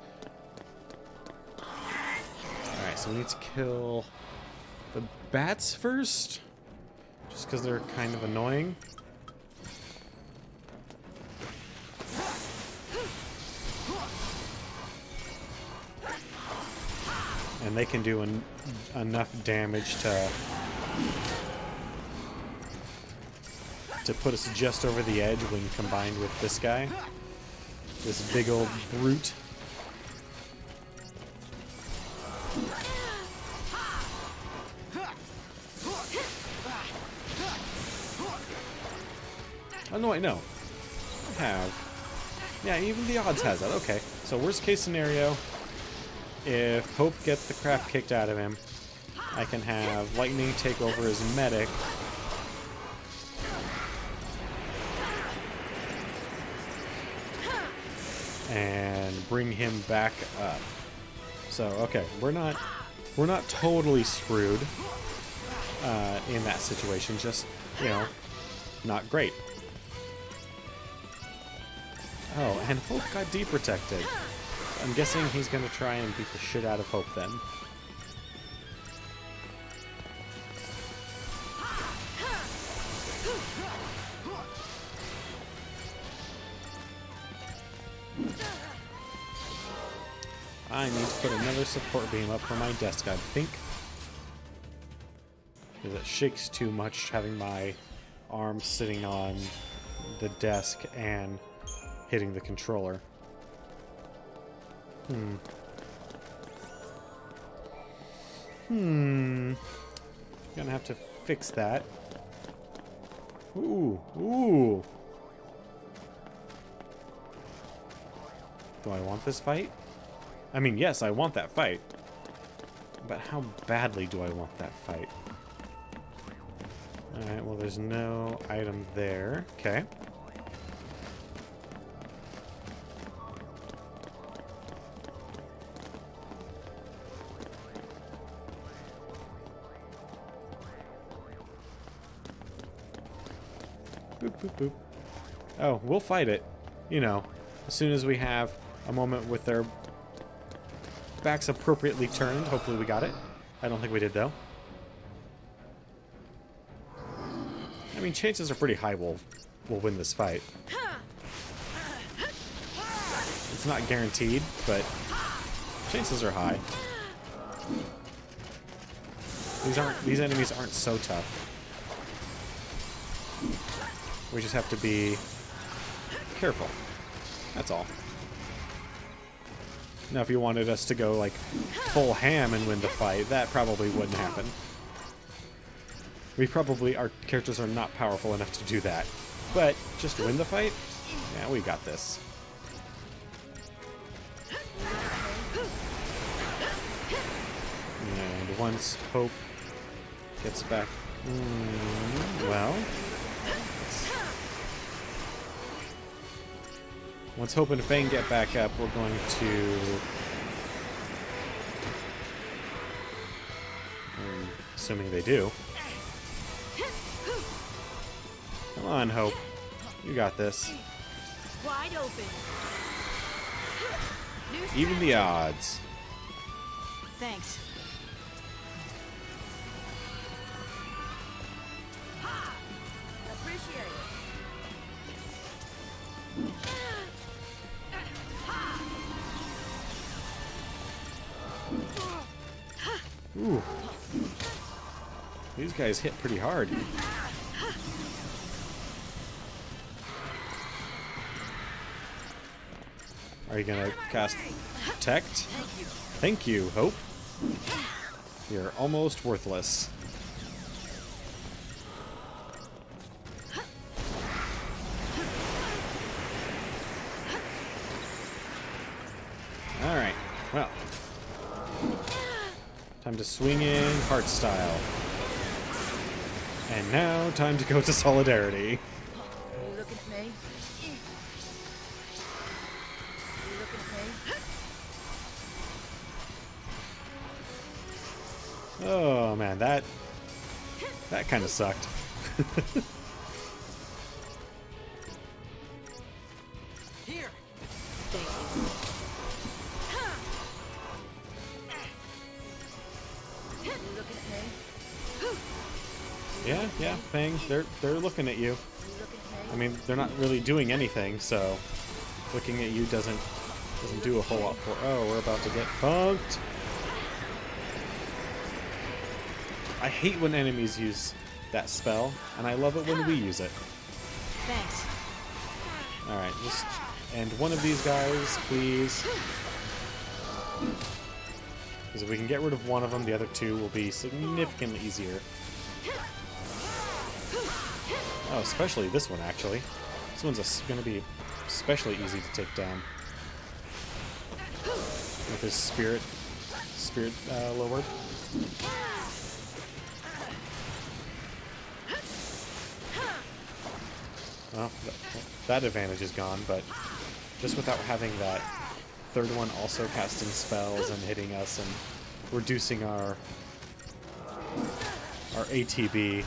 Alright, so we need to kill the bats first, just because they're kind of annoying. And they can do enough damage to put us just over the edge when combined with this guy. This big old brute. Oh no, wait, no. I have. Yeah, even the odds has that. Okay, so worst case scenario, if Hope gets the crap kicked out of him, I can have Lightning take over as medic. And bring him back up. So, okay, we're not totally screwed in that situation, just, you know, not great. Oh, and Hope got deprotected. I'm guessing he's going to try and beat the shit out of Hope then. I need to put another support beam up for my desk, I think. Because it shakes too much having my arm sitting on the desk and hitting the controller. Gonna have to fix that. Ooh, ooh. Do I want this fight? I mean, yes, I want that fight. But how badly do I want that fight? Alright, well, there's no item there. Okay. Boop, boop, boop. Oh, we'll fight it. You know, as soon as we have a moment with their backs appropriately turned. Hopefully we got it. I don't think we did, though. I mean, chances are pretty high we'll win this fight. It's not guaranteed, but chances are high. These enemies aren't so tough. We just have to be careful. That's all. Now, if you wanted us to go, like, full ham and win the fight, that probably wouldn't happen. Our characters are not powerful enough to do that. But, just to win the fight? Yeah, we got this. And once Hope gets back... well... Once Hope and Fang get back up, we're going to... assuming they do. Come on, Hope. You got this. Wide open. Even the odds. Thanks. Appreciate it. Ooh. These guys hit pretty hard. Are you gonna cast Protect? Thank you, Hope. You're almost worthless. Alright, well. Time to swing in heart style. And now, time to go to Solidarity. Are you looking at me? Are you looking at me? Oh man, that kind of sucked. Here. Are you looking at me? Yeah, Fang, they're looking at you. Are you looking at me? I mean, they're not really doing anything, so looking at you doesn't do a whole lot for. Oh, we're about to get punked. I hate when enemies use that spell, and I love it when we use it. Thanks. All right, just end one of these guys, please. Because if we can get rid of one of them, the other two will be significantly easier. Oh, especially this one, actually. This one's going to be especially easy to take down. With his spirit lowered. Well, that advantage is gone, but just without having that third one also casting spells and hitting us and reducing our ATB.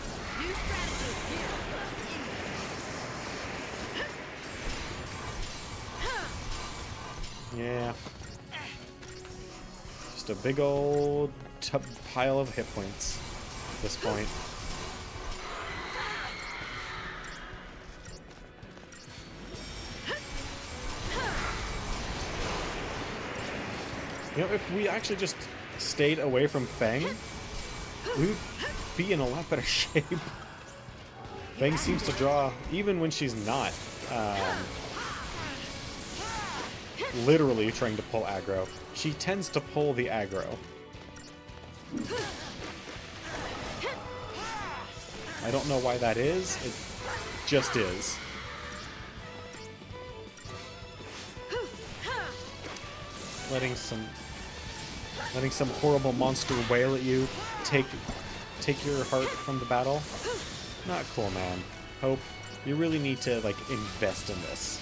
Yeah. Just a big old pile of hit points at this point. You know, if we actually just stayed away from Fang, be in a lot better shape. Fang seems to draw, even when she's not literally trying to pull aggro. She tends to pull the aggro. I don't know why that is. It just is. Letting some horrible monster wail at you, take your heart from the battle. Not cool, man. Hope, you really need to like invest in this.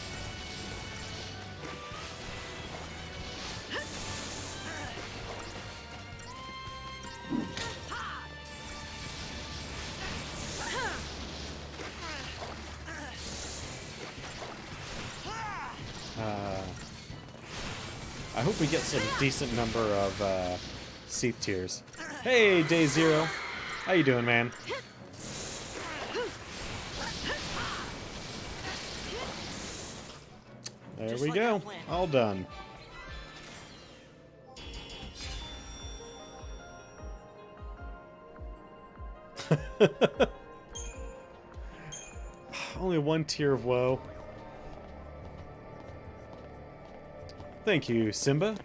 I hope we get some decent number of Seath Tears. Hey, Day Zero. How you doing, man? There we go. All done. Only one tier of woe. Thank you, Simba.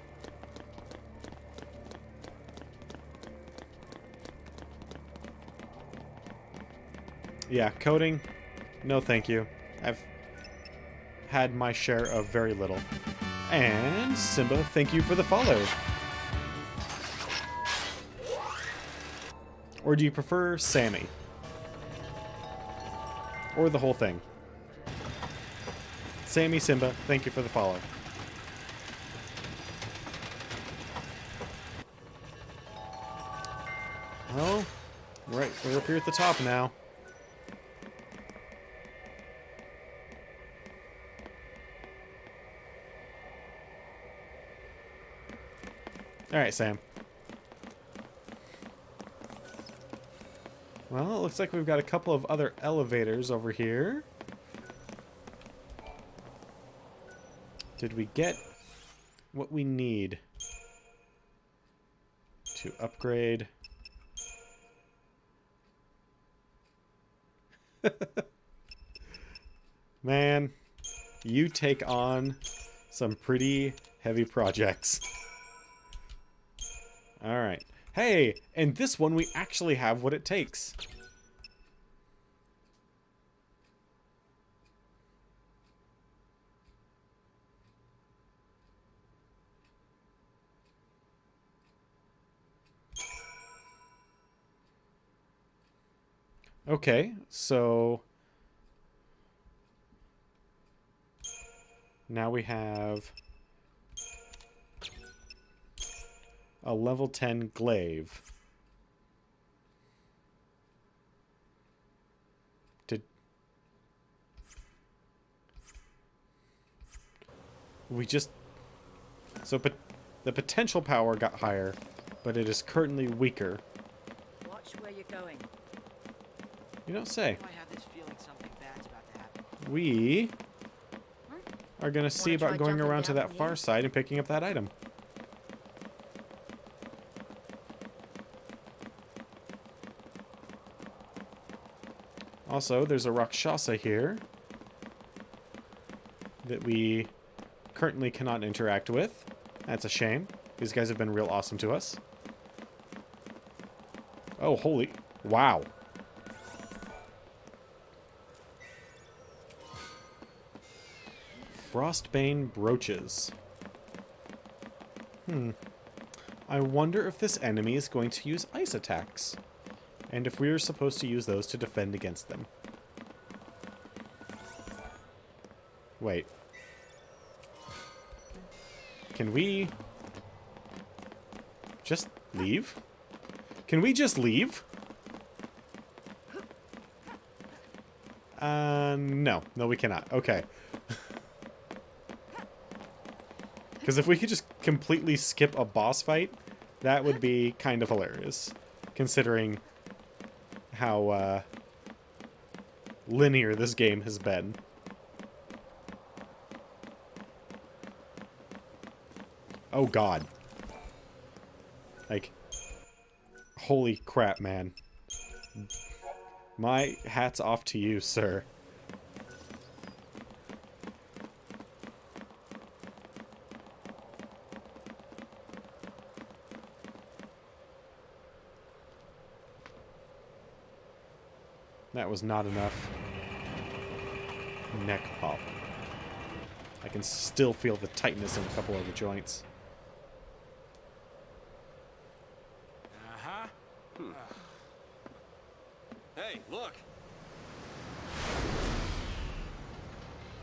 Yeah, coding. No, thank you. I've had my share of very little. And Simba, thank you for the follow. Or do you prefer Sammy? Or the whole thing? Sammy, Simba, thank you for the follow. Oh, right, we're up here at the top now. Alright, Sam. Well, it looks like we've got a couple of other elevators over here. Did we get what we need to upgrade? Man, you take on some pretty heavy projects. Alright. Hey, and this one we actually have what it takes. Okay, so now we have a level 10 glaive. Did we just... So the potential power got higher, but it is currently weaker. Watch where you're going. You don't say. I have this feeling something bad's about to happen. We are going to see Wanna about try going jumping around to down that from far here? side and picking up that item. Also, there's a Rakshasa here that we currently cannot interact with. That's a shame. These guys have been real awesome to us. Oh, holy... Wow. Frostbane brooches. I wonder if this enemy is going to use ice attacks. And if we are supposed to use those to defend against them. Wait. Can we just leave? Can we just leave? No. No, we cannot. Okay. Because if we could just completely skip a boss fight, that would be kind of hilarious. Considering how linear this game has been. Oh god. Like, holy crap, man. My hat's off to you, sir. That was not enough neck pop. I can still feel the tightness in a couple of the joints. Uh-huh. Hey, look!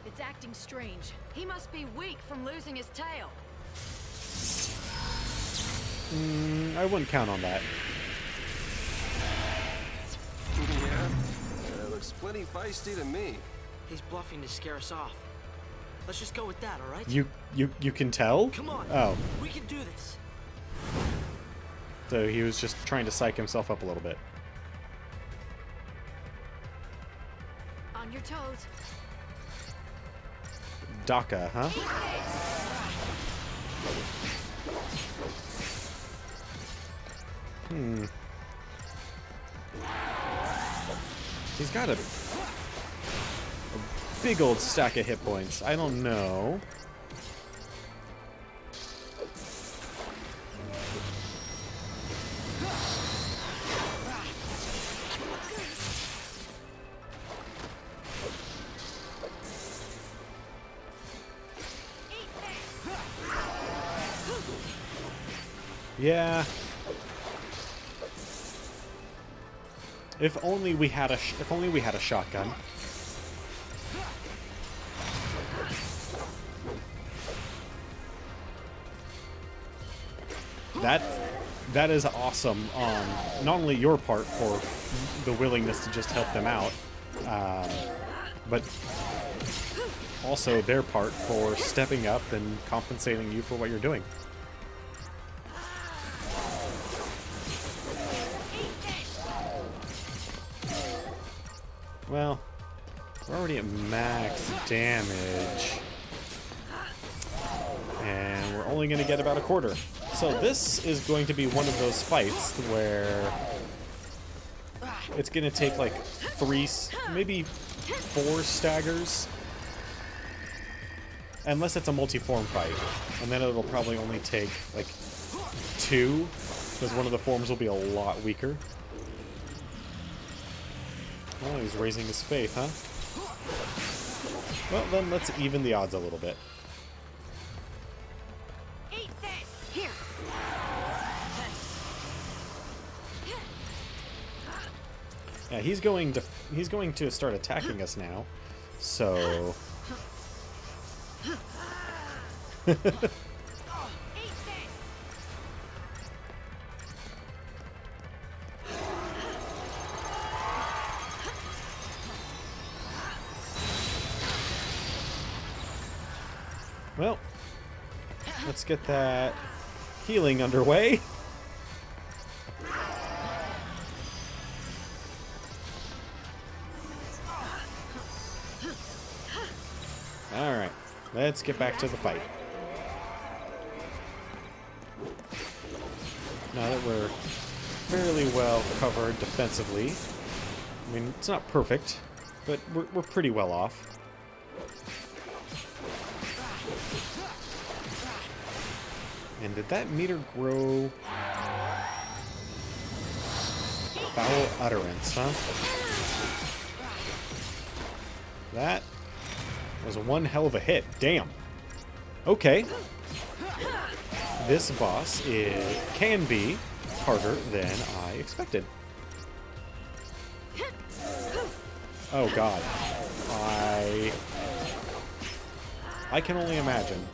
It's acting strange. He must be weak from losing his tail. I wouldn't count on that. Yeah, that looks plenty feisty to me. He's bluffing to scare us off. Let's just go with that, all right? You can tell? Come on. Oh. We can do this. So he was just trying to psych himself up a little bit. On your toes. DACA, huh? He's got a big old stack of hit points. I don't know. Yeah. If only we had a shotgun. That is awesome on not only your part for the willingness to just help them out, but also their part for stepping up and compensating you for what you're doing. Well, we're already at max damage. And we're only going to get about a quarter. So this is going to be one of those fights where it's going to take like 3, maybe 4 staggers. Unless it's a multi-form fight. And then it'll probably only take like 2, because one of the forms will be a lot weaker. Oh, he's raising his faith, huh? Well, then let's even the odds a little bit. Eat this! Here! Yeah, he's going to start attacking us now. So Eat this! well, let's get that healing underway. Alright, let's get back to the fight. Now that we're fairly well covered defensively, I mean, it's not perfect, but we're pretty well off. And did that meter grow? Foul utterance, huh? That was one hell of a hit. Damn. Okay. This boss can be harder than I expected. Oh god. I can only imagine.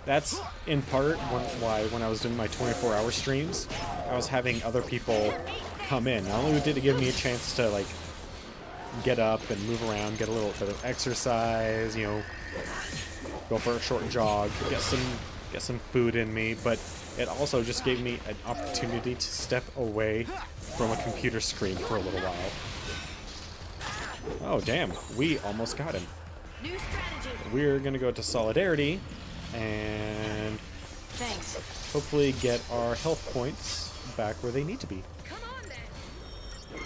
That's in part why when I was doing my 24-hour streams, I was having other people come in. Not only did it give me a chance to like get up and move around, get a little bit of exercise, you know, go for a short jog, get some food in me, but it also just gave me an opportunity to step away from a computer screen for a little while. Oh damn, we almost got him. New strategy. We're gonna go to Solidarity and Thanks. hopefully get our health points back where they need to be. Come on then.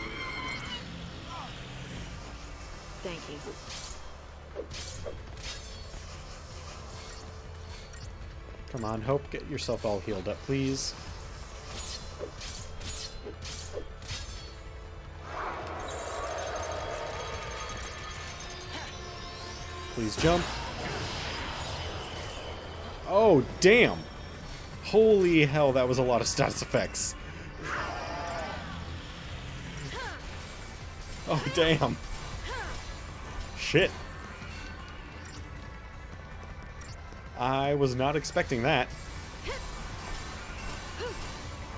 Thank you. Come on, Hope, get yourself all healed up, please. Please jump. Oh, damn! Holy hell, that was a lot of status effects. Oh, damn. Shit. I was not expecting that.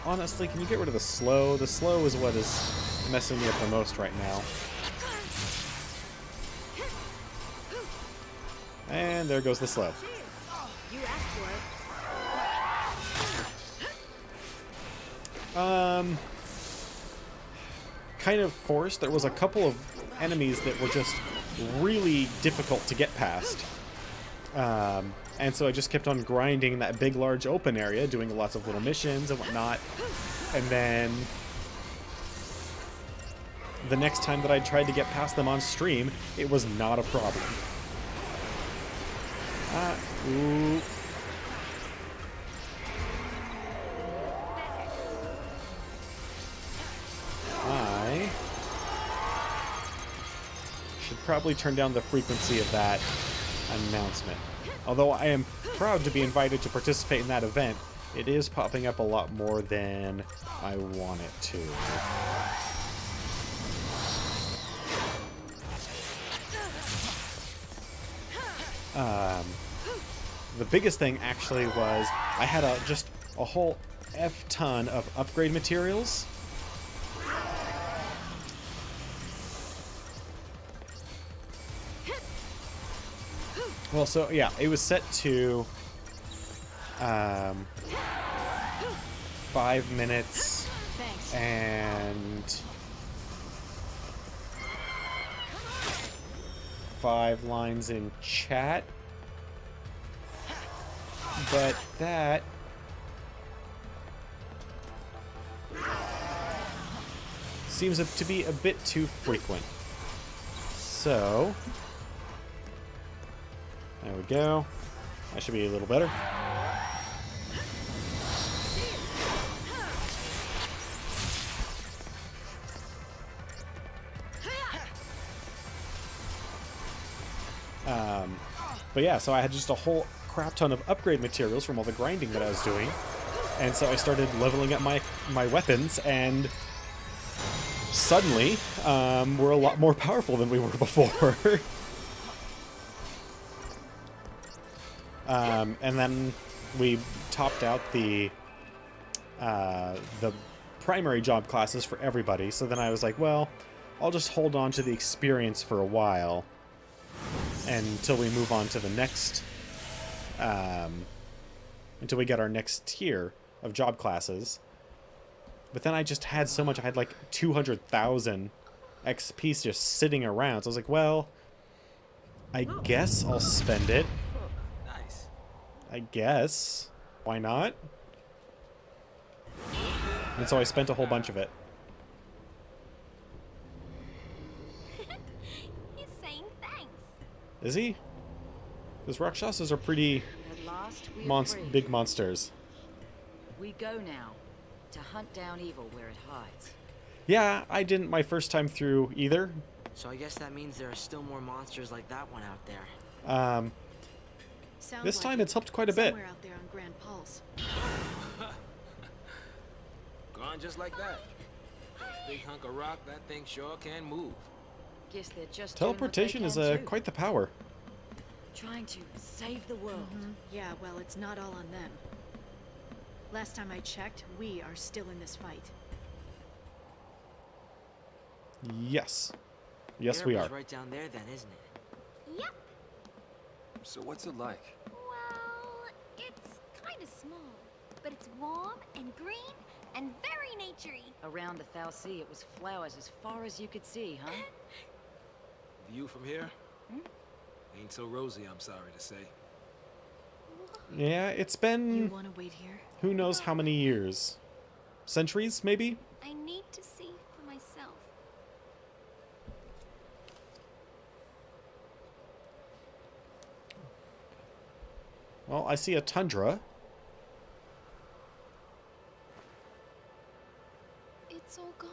Honestly, can you get rid of the slow? The slow is what is messing me up the most right now. And there goes the slow. You asked for it. Kind of forced. There was a couple of enemies that were just really difficult to get past. And so I just kept on grinding that big, large open area, doing lots of little missions and whatnot. And then the next time that I tried to get past them on stream, it was not a problem. Ooh. I should probably turn down the frequency of that announcement. Although I am proud to be invited to participate in that event, it is popping up a lot more than I want it to. The biggest thing actually was I had just a whole F-ton of upgrade materials. Well, so yeah, it was set to 5 minutes Thanks. and 5 lines in chat. But that seems to be a bit too frequent. So there we go. That should be a little better. But yeah, so I had just a whole crap ton of upgrade materials from all the grinding that I was doing. And so I started leveling up my weapons, and suddenly we're a lot more powerful than we were before. And then we topped out the primary job classes for everybody. So then I was like, well, I'll just hold on to the experience for a while until we move on to the next, until we get our next tier of job classes. But then I just had so much. I had like 200,000 XP just sitting around. So I was like, well, I guess I'll spend it. Nice. I guess. Why not? And so I spent a whole bunch of it. He's saying thanks. Is he? Because Rakshasas are pretty At last, we are free. big monsters. We go now to hunt down evil where it hides. Yeah, I didn't my first time through either. So I guess that means there are still more monsters like that one out there. Sounds This like time it. it's helped quite a bit. Somewhere out there on Grand Pulse. Gone just like that. Big hunk of rock, that thing sure can move. Guess they're just Teleportation doing is what they can too. quite the power. Trying to save the world. Yeah, well, it's not all on them. Last time I checked, we are still in this fight. Yes. Yes, Europe we is are. right down there then, isn't it? Yep. So what's it like? Well, it's kind of small, but it's warm and green and very naturey. Around the Foul Sea, it was flowers as far as you could see, huh? View from here? Ain't so rosy, I'm sorry to say. Yeah, it's You been want to wait here? who knows how many years. Centuries, maybe? I need to see for myself. Well, I see a tundra. It's all gone.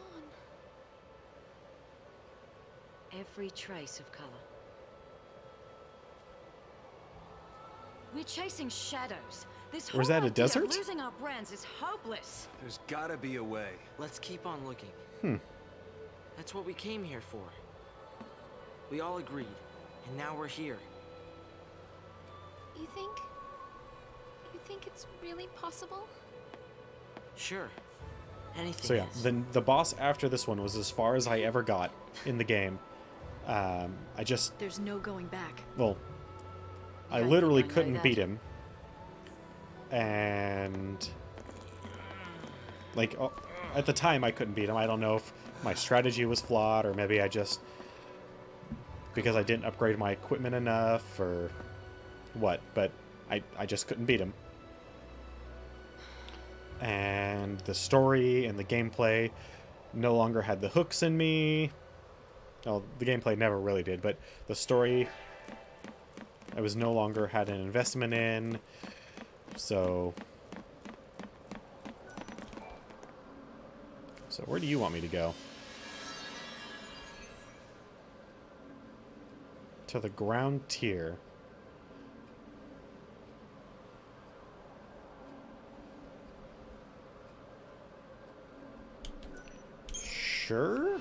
Every trace of color. We're chasing shadows. This Or is whole that a idea of desert? losing our brands is hopeless. There's gotta be a way. Let's keep on looking. Hmm. That's what we came here for. We all agreed, and now we're here. You think? You think it's really possible? Sure. Anything So yeah, is. then the boss after this one was as far as I ever got in the game. I just, There's no going back. well, I Yeah, literally I know couldn't that. beat him. And like at the time I couldn't beat him. I don't know if my strategy was flawed or maybe I just, because I didn't upgrade my equipment enough or what, but I just couldn't beat him. And the story and the gameplay no longer had the hooks in me. Well, the gameplay never really did, but the story I was no longer had an investment in. So where do you want me to go? To the ground tier. Sure.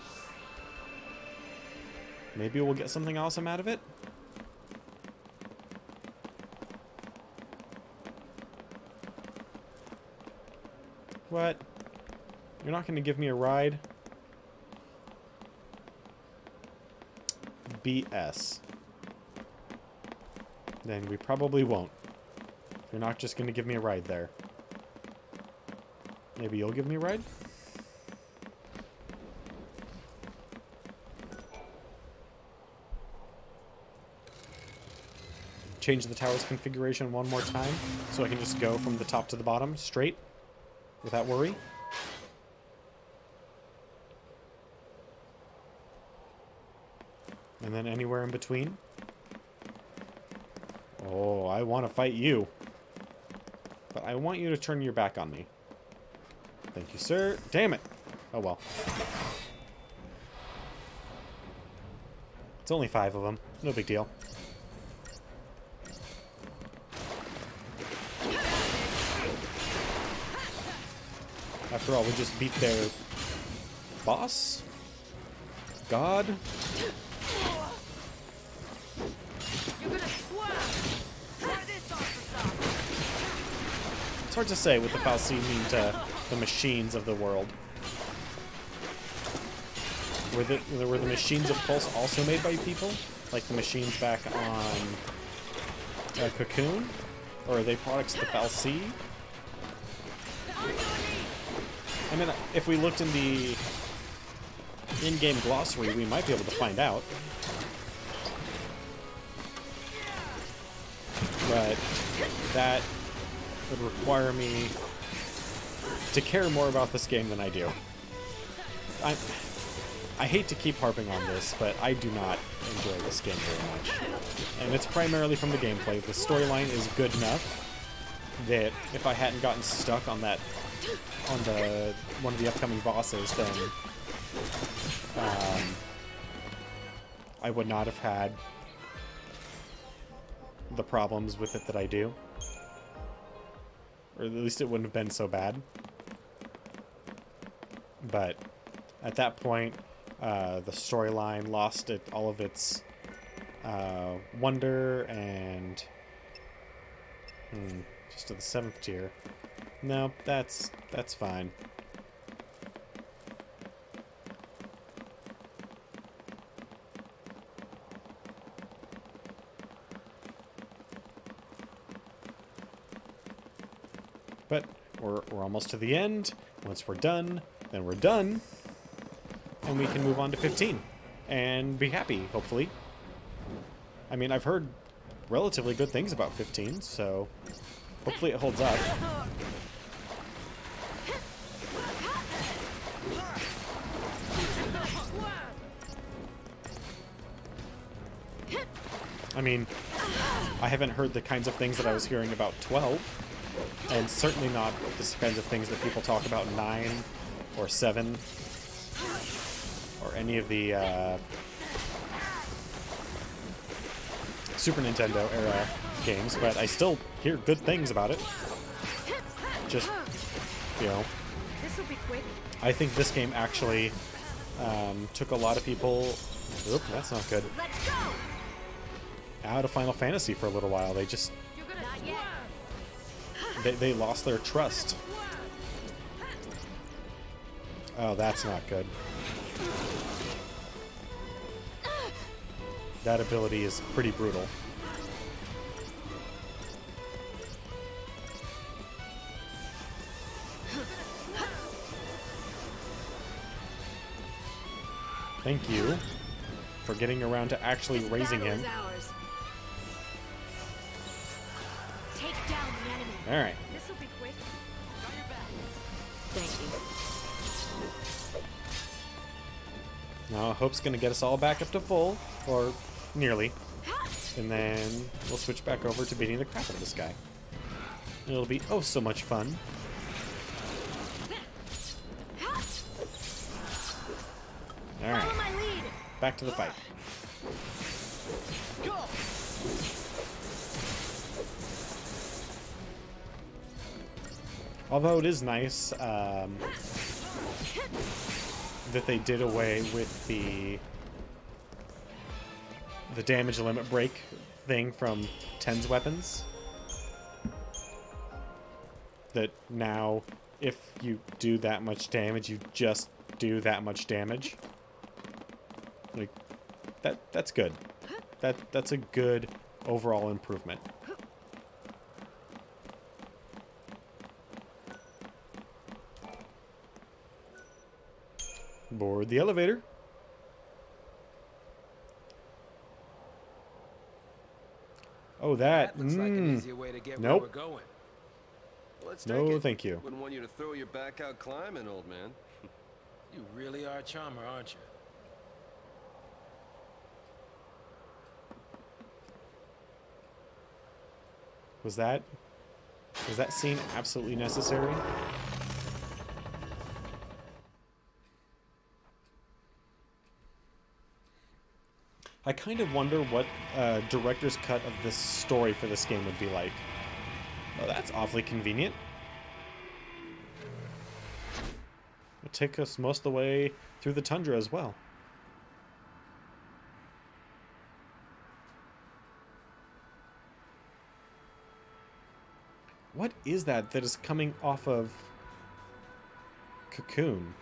Maybe we'll get something awesome out of it. What? You're not going to give me a ride? BS. Then we probably won't. You're not just going to give me a ride there. Maybe you'll give me a ride? Change the tower's configuration one more time so I can just go from the top to the bottom straight without worry. And then anywhere in between. Oh, I want to fight you. But I want you to turn your back on me. Thank you, sir. Damn it. Oh, well. It's only 5 of them. No big deal. After all, we just beat their boss? God? You're gonna swerve! Try this off the side. It's hard to say what the Fal'Cie mean to the machines of the world. Were the machines of Pulse also made by people? Like the machines back on Cocoon? Or are they products of the Fal'Cie? I mean, if we looked in the in-game glossary, we might be able to find out. But that would require me to care more about this game than I do. I hate to keep harping on this, but I do not enjoy this game very much. And it's primarily from the gameplay. The storyline is good enough that if I hadn't gotten stuck on that one of the upcoming bosses, then I would not have had the problems with it that I do. Or at least it wouldn't have been so bad. But at that point, the storyline lost all of its wonder and just to the 7th tier. No, that's fine. But we're almost to the end. Once we're done, then we're done. And we can move on to 15 and be happy, hopefully. I mean, I've heard relatively good things about 15, so hopefully it holds up. I mean, I haven't heard the kinds of things that I was hearing about 12, and certainly not the kinds of things that people talk about 9 or 7 or any of the Super Nintendo era games, but I still hear good things about it. Just, you know, This'll be quick. I think this game actually took a lot of people... Oop, that's not good. Let's go! Out of Final Fantasy for a little while. They just... You're gonna not yet. They lost their trust. Oh, that's not good. That ability is pretty brutal. Thank you for getting around to actually This raising battle him. is ours. Take down the enemy. Alright. This'll be quick. Got your back. Thank you. Now, Hope's gonna get us all back up to full, or nearly. And then we'll switch back over to beating the crap out of this guy. It'll be oh so much fun. Alright, Follow my lead. back to the fight. Although it is nice that they did away with the damage limit break thing from 10's weapons. That now, if you do that much damage, you just do that much damage. Like, that's good. That's a good overall improvement. Board the elevator. Oh, that. Looks like an easier way to get where Nope. we're going. Let's take No, it. thank you. Wouldn't want you to throw your back out climbing, old man. You really are a charmer, aren't you? Was that scene absolutely necessary? I kind of wonder what director's cut of this story for this game would be like. Oh, that's awfully convenient. It'll take us most of the way through the tundra as well. What is that is coming off of Cocoon?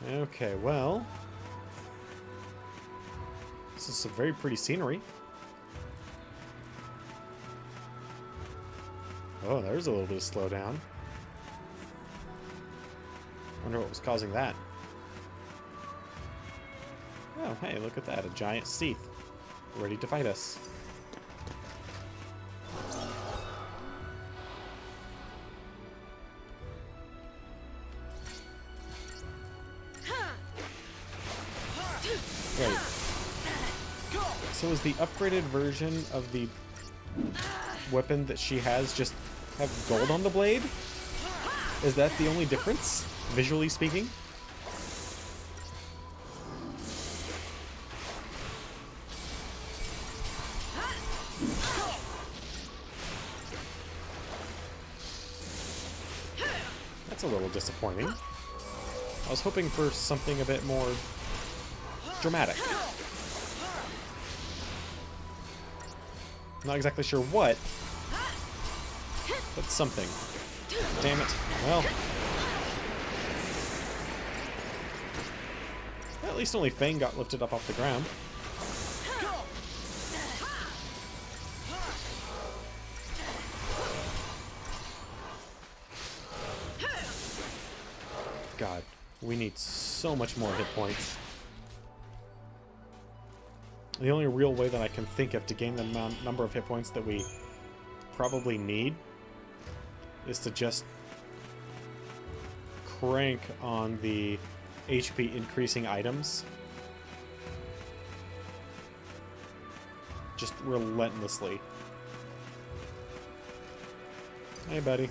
Okay, well, this is some very pretty scenery. Oh, there's a little bit of slowdown. Wonder what was causing that. Oh, hey, look at that. A giant Seath. Ready to fight us. Wait. So is the upgraded version of the weapon that she has just have gold on the blade? Is that the only difference, visually speaking? That's a little disappointing. I was hoping for something a bit more dramatic. Not exactly sure what, but something. Damn it. Well, at least only Fang got lifted up off the ground. God, we need so much more hit points. The only real way that I can think of to gain the number of hit points that we probably need is to just crank on the HP increasing items. Just relentlessly. Hey, buddy.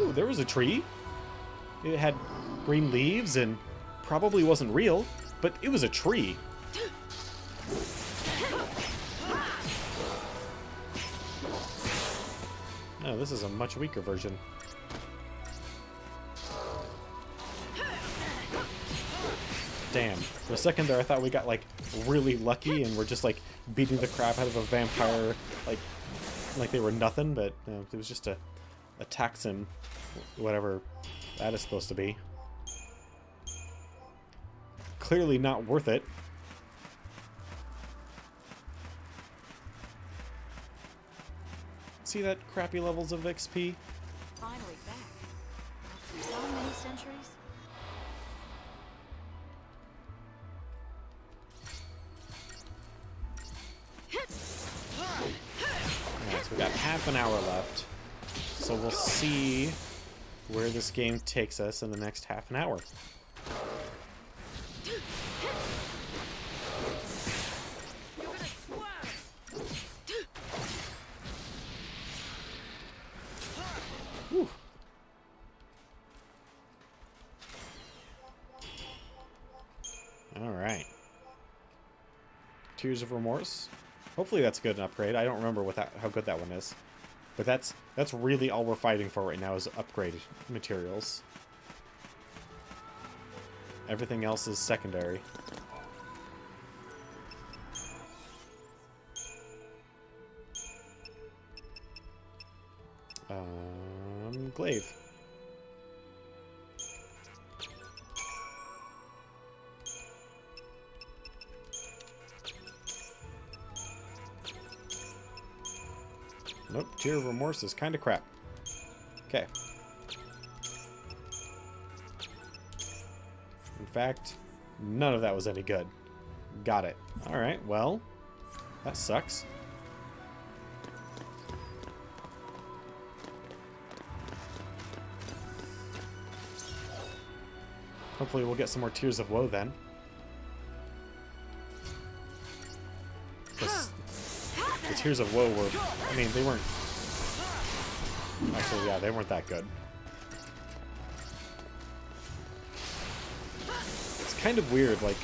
Ooh, there was a tree. It had green leaves and probably wasn't real, but it was a tree. Oh, this is a much weaker version. Damn. For a second there, I thought we got, like, really lucky and we're just, like, beating the crap out of a vampire, like they were nothing, but it was just a Taxim, whatever that is supposed to be. Clearly not worth it. See that crappy levels of XP? Finally back. After so many centuries. Alright, so we got half an hour left. So we'll see where this game takes us in the next half an hour. Whew. Alright. Tears of Remorse. Hopefully that's good an upgrade. I don't remember how good that one is. But that's really all we're fighting for right now is upgrade materials. Everything else is secondary. Glaive. Nope, Tear of Remorse is kind of crap. Okay. In fact, none of that was any good. Got it. Alright, well, that sucks. Hopefully we'll get some more Tears of Woe then. The Tears of Woe were... I mean, they weren't... Actually, yeah, they weren't that good. It's kind of weird, like...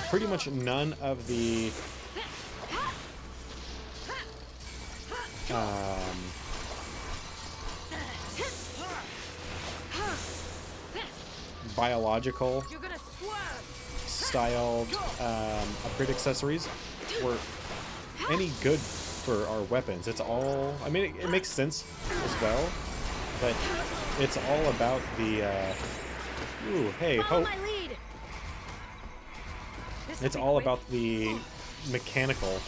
Pretty much none of the... biological styled upgrade accessories were any good for our weapons. It's all, I mean, it makes sense as well, but it's all about the ooh, hey, hope. It's all about the mechanical,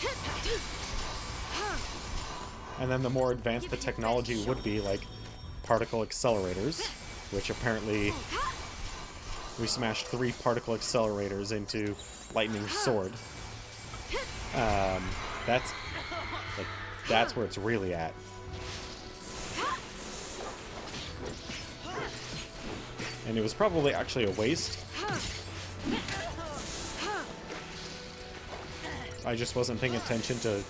and then the more advanced the technology would be, like particle accelerators, which apparently we smashed 3 particle accelerators into Lightning Sword. That's where it's really at. And it was probably actually a waste. I just wasn't paying attention to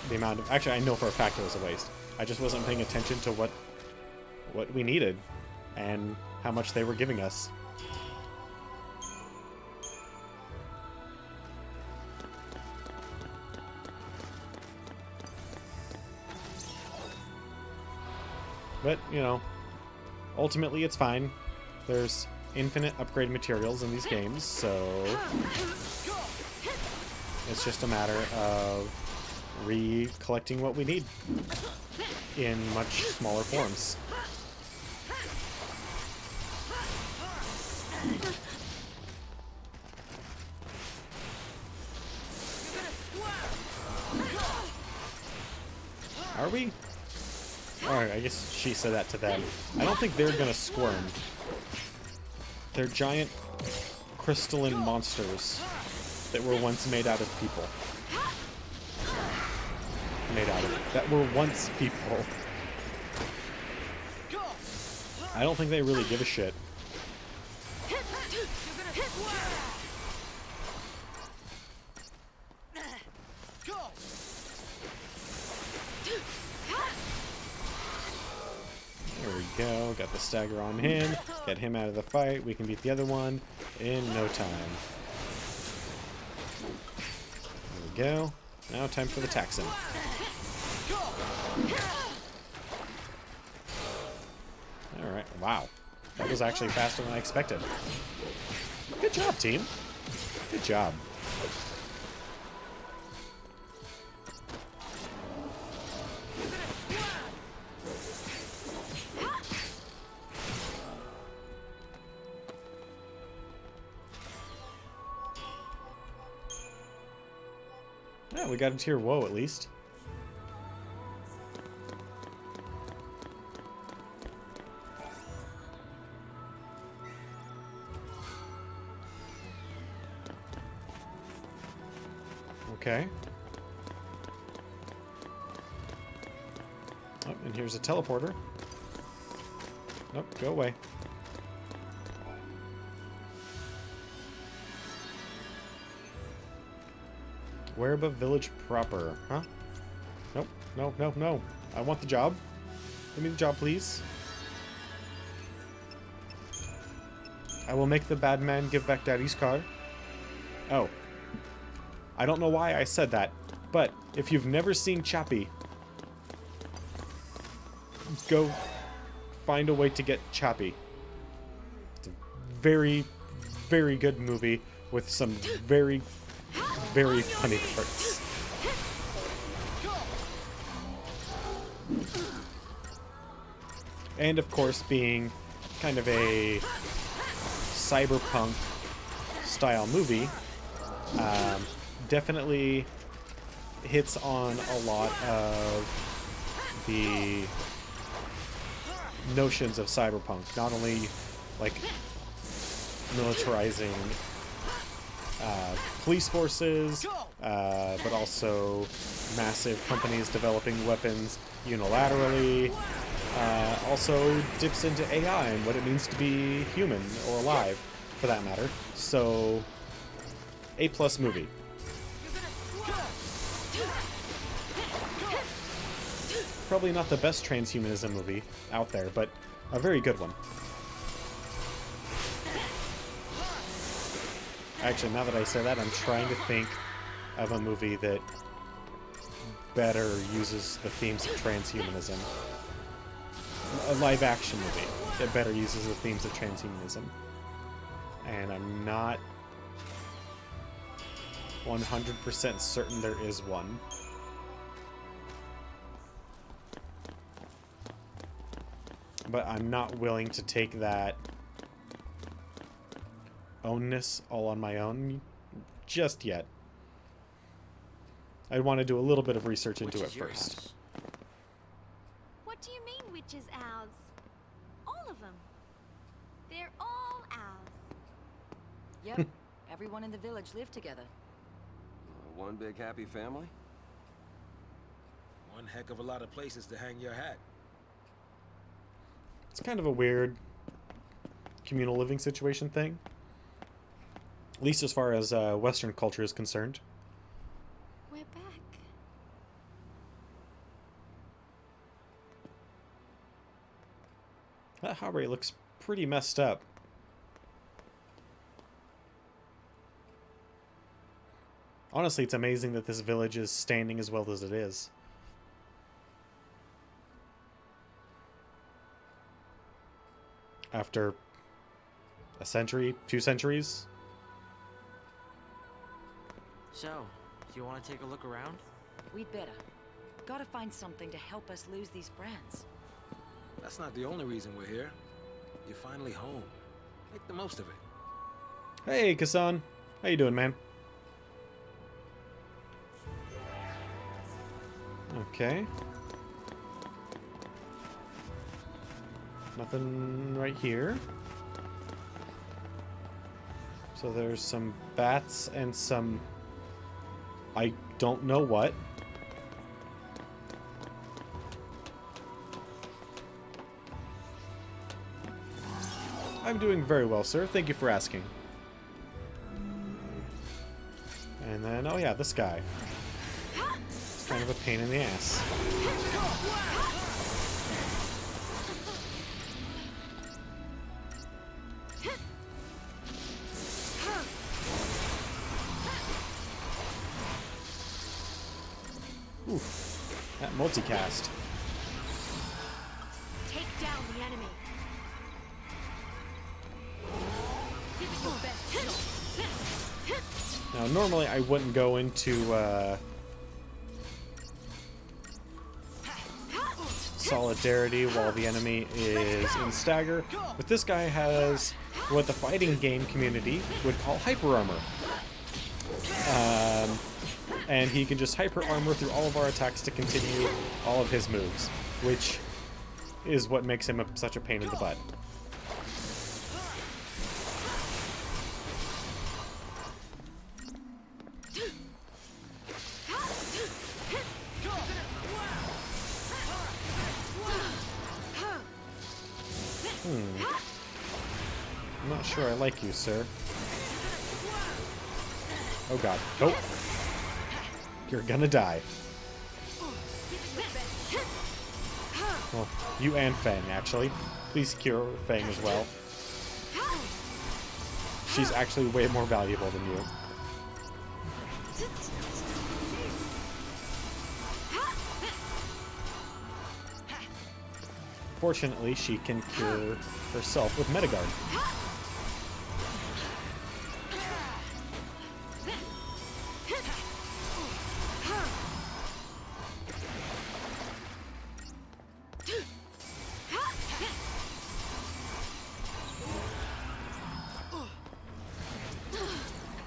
the amount of... Actually, I know for a fact it was a waste. I just wasn't paying attention to what we needed and how much they were giving us. But, you know, ultimately it's fine. There's infinite upgrade materials in these games, so it's just a matter of re-collecting what we need in much smaller forms. Are we? Alright, I guess she said that to them. I don't think they're gonna squirm. They're giant crystalline monsters that were once made out of people. That were once people. I don't think they really give a shit. There we go. Got the stagger on him. Get him out of the fight. We can beat the other one in no time. There we go. Now time for the Taxon. Alright, wow. That was actually faster than I expected. Good job, team. Good job. Yeah, we got a tier woe at least. Okay. Oh, and here's a teleporter. Nope, go away. Whereabouts village proper, huh? Nope, no, no, no. I want the job. Give me the job, please. I will make the bad man give back Daddy's car. Oh. I don't know why I said that, but if you've never seen Chappie, go find a way to get Chappie. It's a very, very good movie with some very, very funny parts. And of course, being kind of a cyberpunk style movie, definitely hits on a lot of the notions of cyberpunk. Not only like militarizing police forces, but also massive companies developing weapons unilaterally. Also dips into AI and what it means to be human or alive, for that matter. So, A+ movie. Probably not the best transhumanism movie out there, but a very good one. Actually, now that I say that, I'm trying to think of a movie that better uses the themes of transhumanism. A live-action movie that better uses the themes of transhumanism. And I'm not 100% certain there is one. But I'm not willing to take that ownness all on my own just yet. I want to do a little bit of research into it first. What do you mean, witches ours? All of them. They're all ours. Yep, everyone in the village lived together. One big happy family? One heck of a lot of places to hang your hat. It's kind of a weird communal living situation thing. At least as far as Western culture is concerned. We're back. That heart rate looks pretty messed up. Honestly, it's amazing that this village is standing as well as it is. After a century, 2 centuries. So, you want to take a look around? We'd better. Gotta find something to help us lose these brands. That's not the only reason we're here. You're finally home. Make the most of it. Hey, Kasan. How you doing, man? Okay. Nothing right here. So there's some bats and some... I don't know what. I'm doing very well, sir. Thank you for asking. And then, oh yeah, this guy. It's kind of a pain in the ass. Oof, that multicast. Take down the enemy. Give it your best shot. Now, normally I wouldn't go into solidarity while the enemy is in stagger, but this guy has what the fighting game community would call hyper armor. And he can just hyper armor through all of our attacks to continue all of his moves, which is what makes him such a pain in the butt. I'm not sure I like you, sir. Oh god. Nope. You're gonna die. Well, you and Fang, actually. Please cure Fang as well. She's actually way more valuable than you. Fortunately, she can cure herself with Metagard.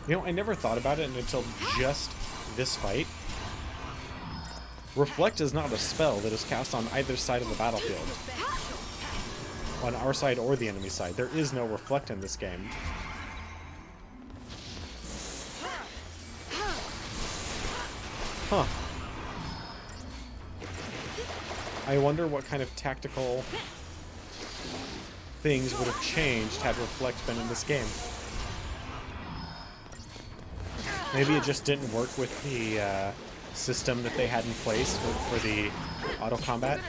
You know, I never thought about it until just this fight. Reflect is not a spell that is cast on either side of the battlefield. On our side or the enemy side. There is no Reflect in this game. Huh. I wonder what kind of tactical things would have changed had Reflect been in this game. Maybe it just didn't work with the system that they had in place for the auto combat,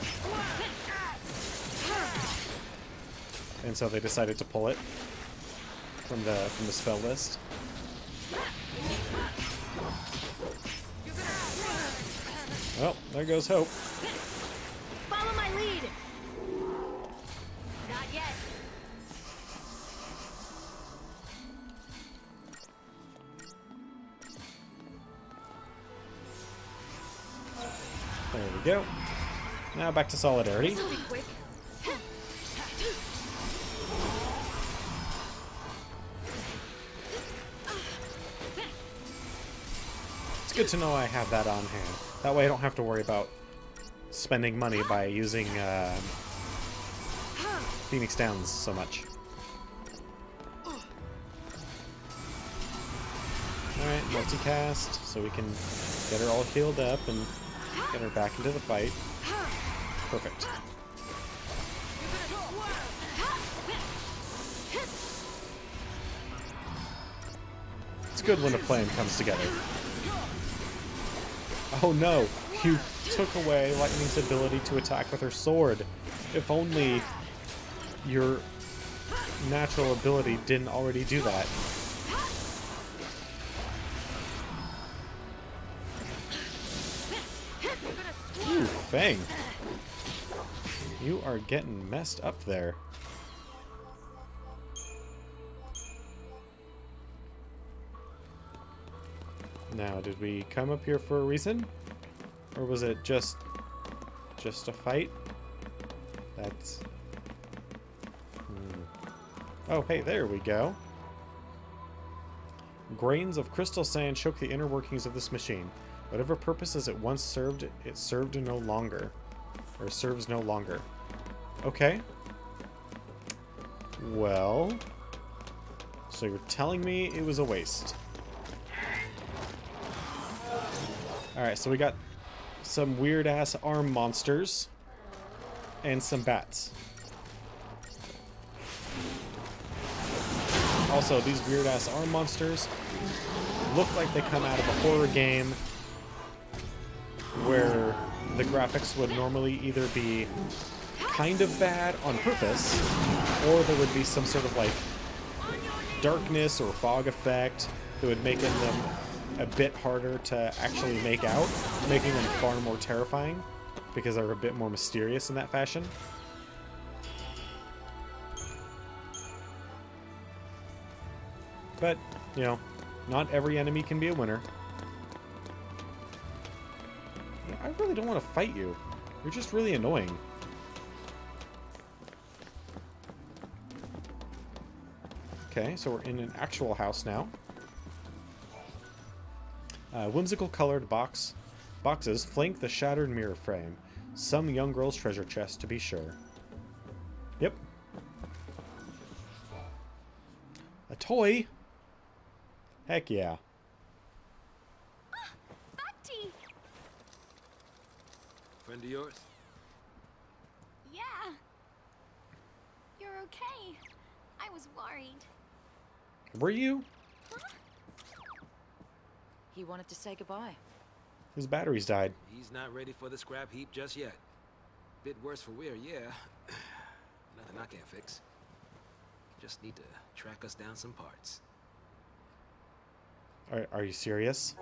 and so they decided to pull it from the spell list. Well, there goes hope. Follow my lead. Not yet. There we go. Now back to solidarity. This'll be quick. It's good to know I have that on hand. That way I don't have to worry about spending money by using Phoenix Downs so much. Alright, multicast, so we can get her all healed up and get her back into the fight. Perfect. It's good when a plan comes together. Oh no, you took away Lightning's ability to attack with her sword. If only your natural ability didn't already do that. Ooh, Fang. You are getting messed up there. Now, did we come up here for a reason? Or was it just a fight? That's... Oh, hey, there we go. Grains of crystal sand choke the inner workings of this machine. Whatever purposes it once served, it served no longer. Or serves no longer. Okay. Well... So you're telling me it was a waste. Alright, so we got some weird-ass arm monsters and some bats. Also, these weird-ass arm monsters look like they come out of a horror game where the graphics would normally either be kind of bad on purpose, or there would be some sort of like darkness or fog effect that would make them a bit harder to actually make out, making them far more terrifying because they're a bit more mysterious in that fashion. But, you know, not every enemy can be a winner. I really don't want to fight you. You're just really annoying. Okay, so we're in an actual house now. Whimsical colored boxes flank the shattered mirror frame. Some young girl's treasure chest, to be sure. Yep. A toy? Heck yeah. Bucky! Friend of yours? Yeah. You're okay. I was worried. Were you? He wanted to say goodbye. His batteries died. He's not ready for the scrap heap just yet. Bit worse for wear, yeah. Nothing I can't fix. Just need to track us down some parts. Are you serious?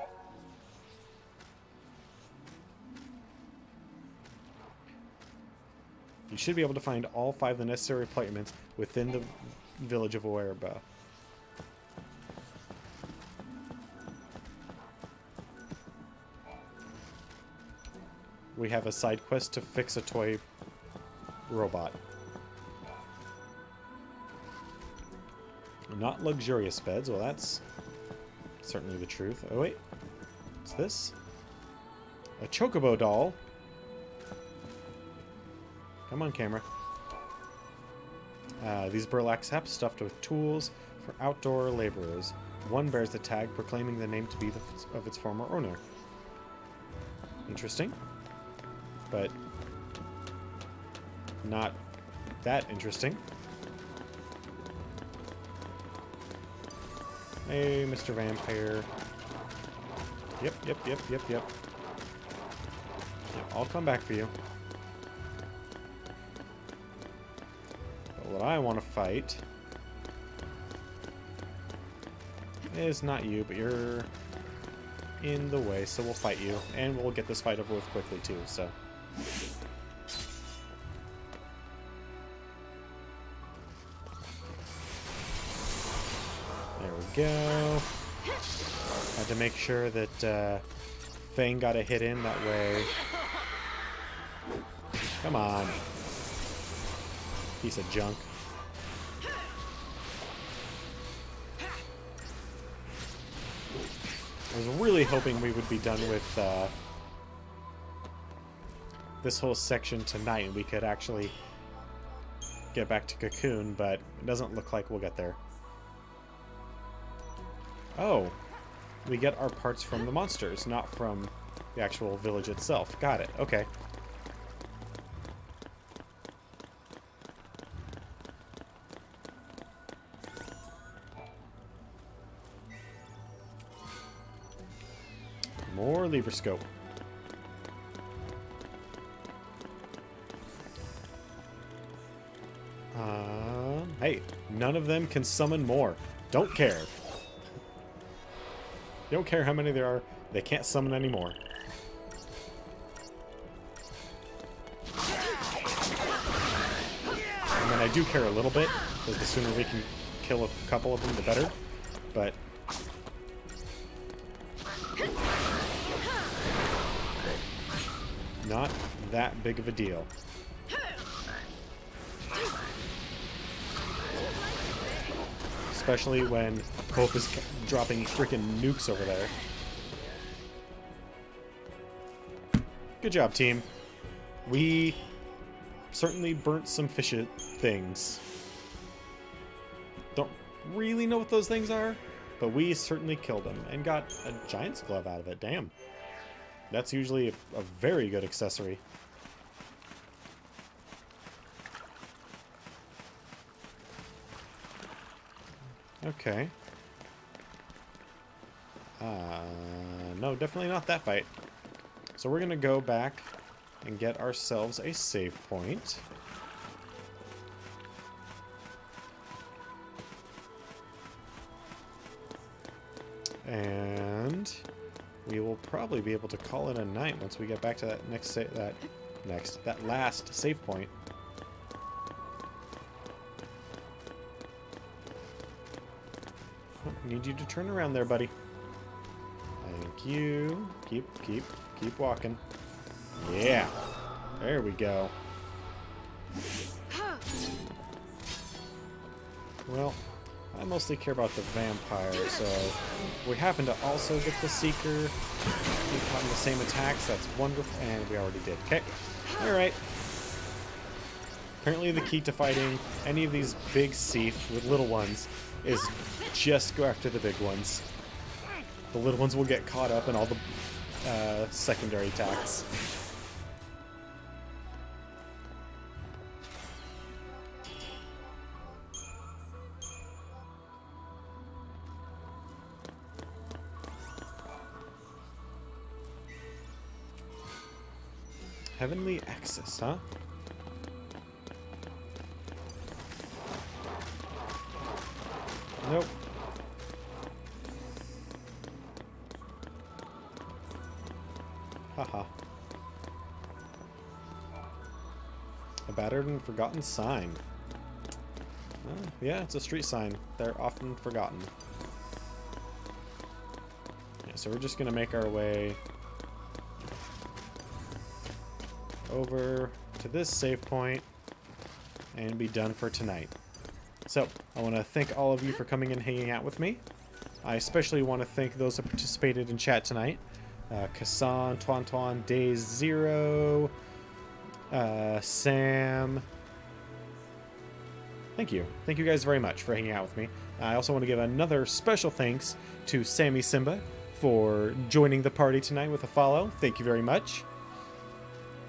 You should be able to find all 5 of the necessary appointments within the village of Oerba. We have a side quest to fix a toy robot. Not luxurious beds. Well, that's certainly the truth. Oh, wait. What's this? A chocobo doll. Come on, camera. These burlap sacks stuffed with tools for outdoor laborers. One bears the tag proclaiming the name to be of its former owner. Interesting. But not that interesting. Hey, Mr. Vampire. Yep. I'll come back for you. But what I want to fight is not you, but you're in the way, so we'll fight you. And we'll get this fight over with quickly, too, so... There we go. Had to make sure that Fang got a hit in that way. Come on. Piece of junk. I was really hoping we would be done with this whole section tonight and we could actually get back to Cocoon, but it doesn't look like we'll get there. Oh, we get our parts from the monsters, not from the actual village itself. Got it. Okay. More lever scope. Hey, none of them can summon more. Don't care. You don't care how many there are, they can't summon any more. I mean, I do care a little bit, because the sooner we can kill a couple of them, the better. But... not that big of a deal. Especially when Hope is dropping freaking nukes over there. Good job, team. We certainly burnt some fishy things. really know what those things are, but we certainly killed them and got a giant's glove out of it. Damn. That's usually a very good accessory. Okay. No, definitely not that fight. So we're gonna go back and get ourselves a save point. And we will probably be able to call it a night once we get back to that that last save point. Oh, need you to turn around there, buddy. Thank you. Keep walking. Yeah. There we go. Well, I mostly care about the vampire, so we happen to also get the Seeker on the same attacks. That's wonderful, and we already did. Okay. Alright. Apparently the key to fighting any of these big Seath with little ones is just go after the big ones. The little ones will get caught up in all the secondary attacks. Heavenly Axis, huh? Nope. Haha. A battered and forgotten sign. Yeah, it's a street sign. They're often forgotten. Yeah, so we're just gonna make our way over to this save point and be done for tonight. So, I want to thank all of you for coming and hanging out with me. I especially want to thank those that participated in chat tonight. Kassan, Twantuan, Days Zero, Sam. Thank you. Thank you guys very much for hanging out with me. I also want to give another special thanks to Sammy Simba for joining the party tonight with a follow. Thank you very much.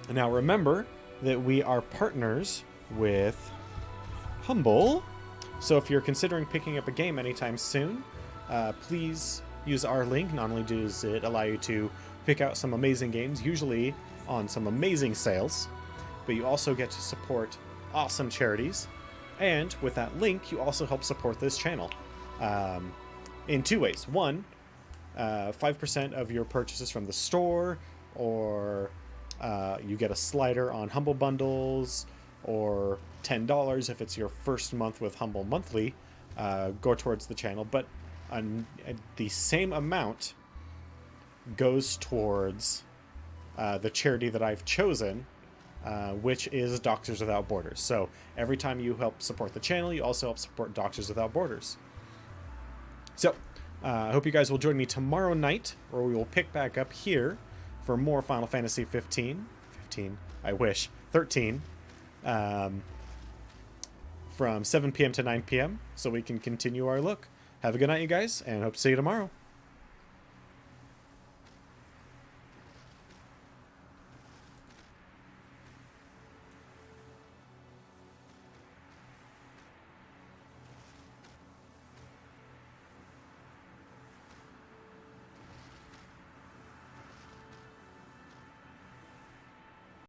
And now remember that we are partners with Humble. So if you're considering picking up a game anytime soon, please use our link. Not only does it allow you to pick out some amazing games, usually on some amazing sales, but you also get to support awesome charities. And with that link, you also help support this channel in two ways. One, 5% of your purchases from the store, or you get a slider on Humble Bundles, or $10 if it's your first month with Humble Monthly, go towards the channel. But the same amount goes towards the charity that I've chosen, which is Doctors Without Borders. So every time you help support the channel, you also help support Doctors Without Borders. So I hope you guys will join me tomorrow night, where we will pick back up here for more Final Fantasy 15. I wish. 13. From 7 p.m. to 9 p.m. so we can continue our look. Have a good night, you guys, and hope to see you tomorrow.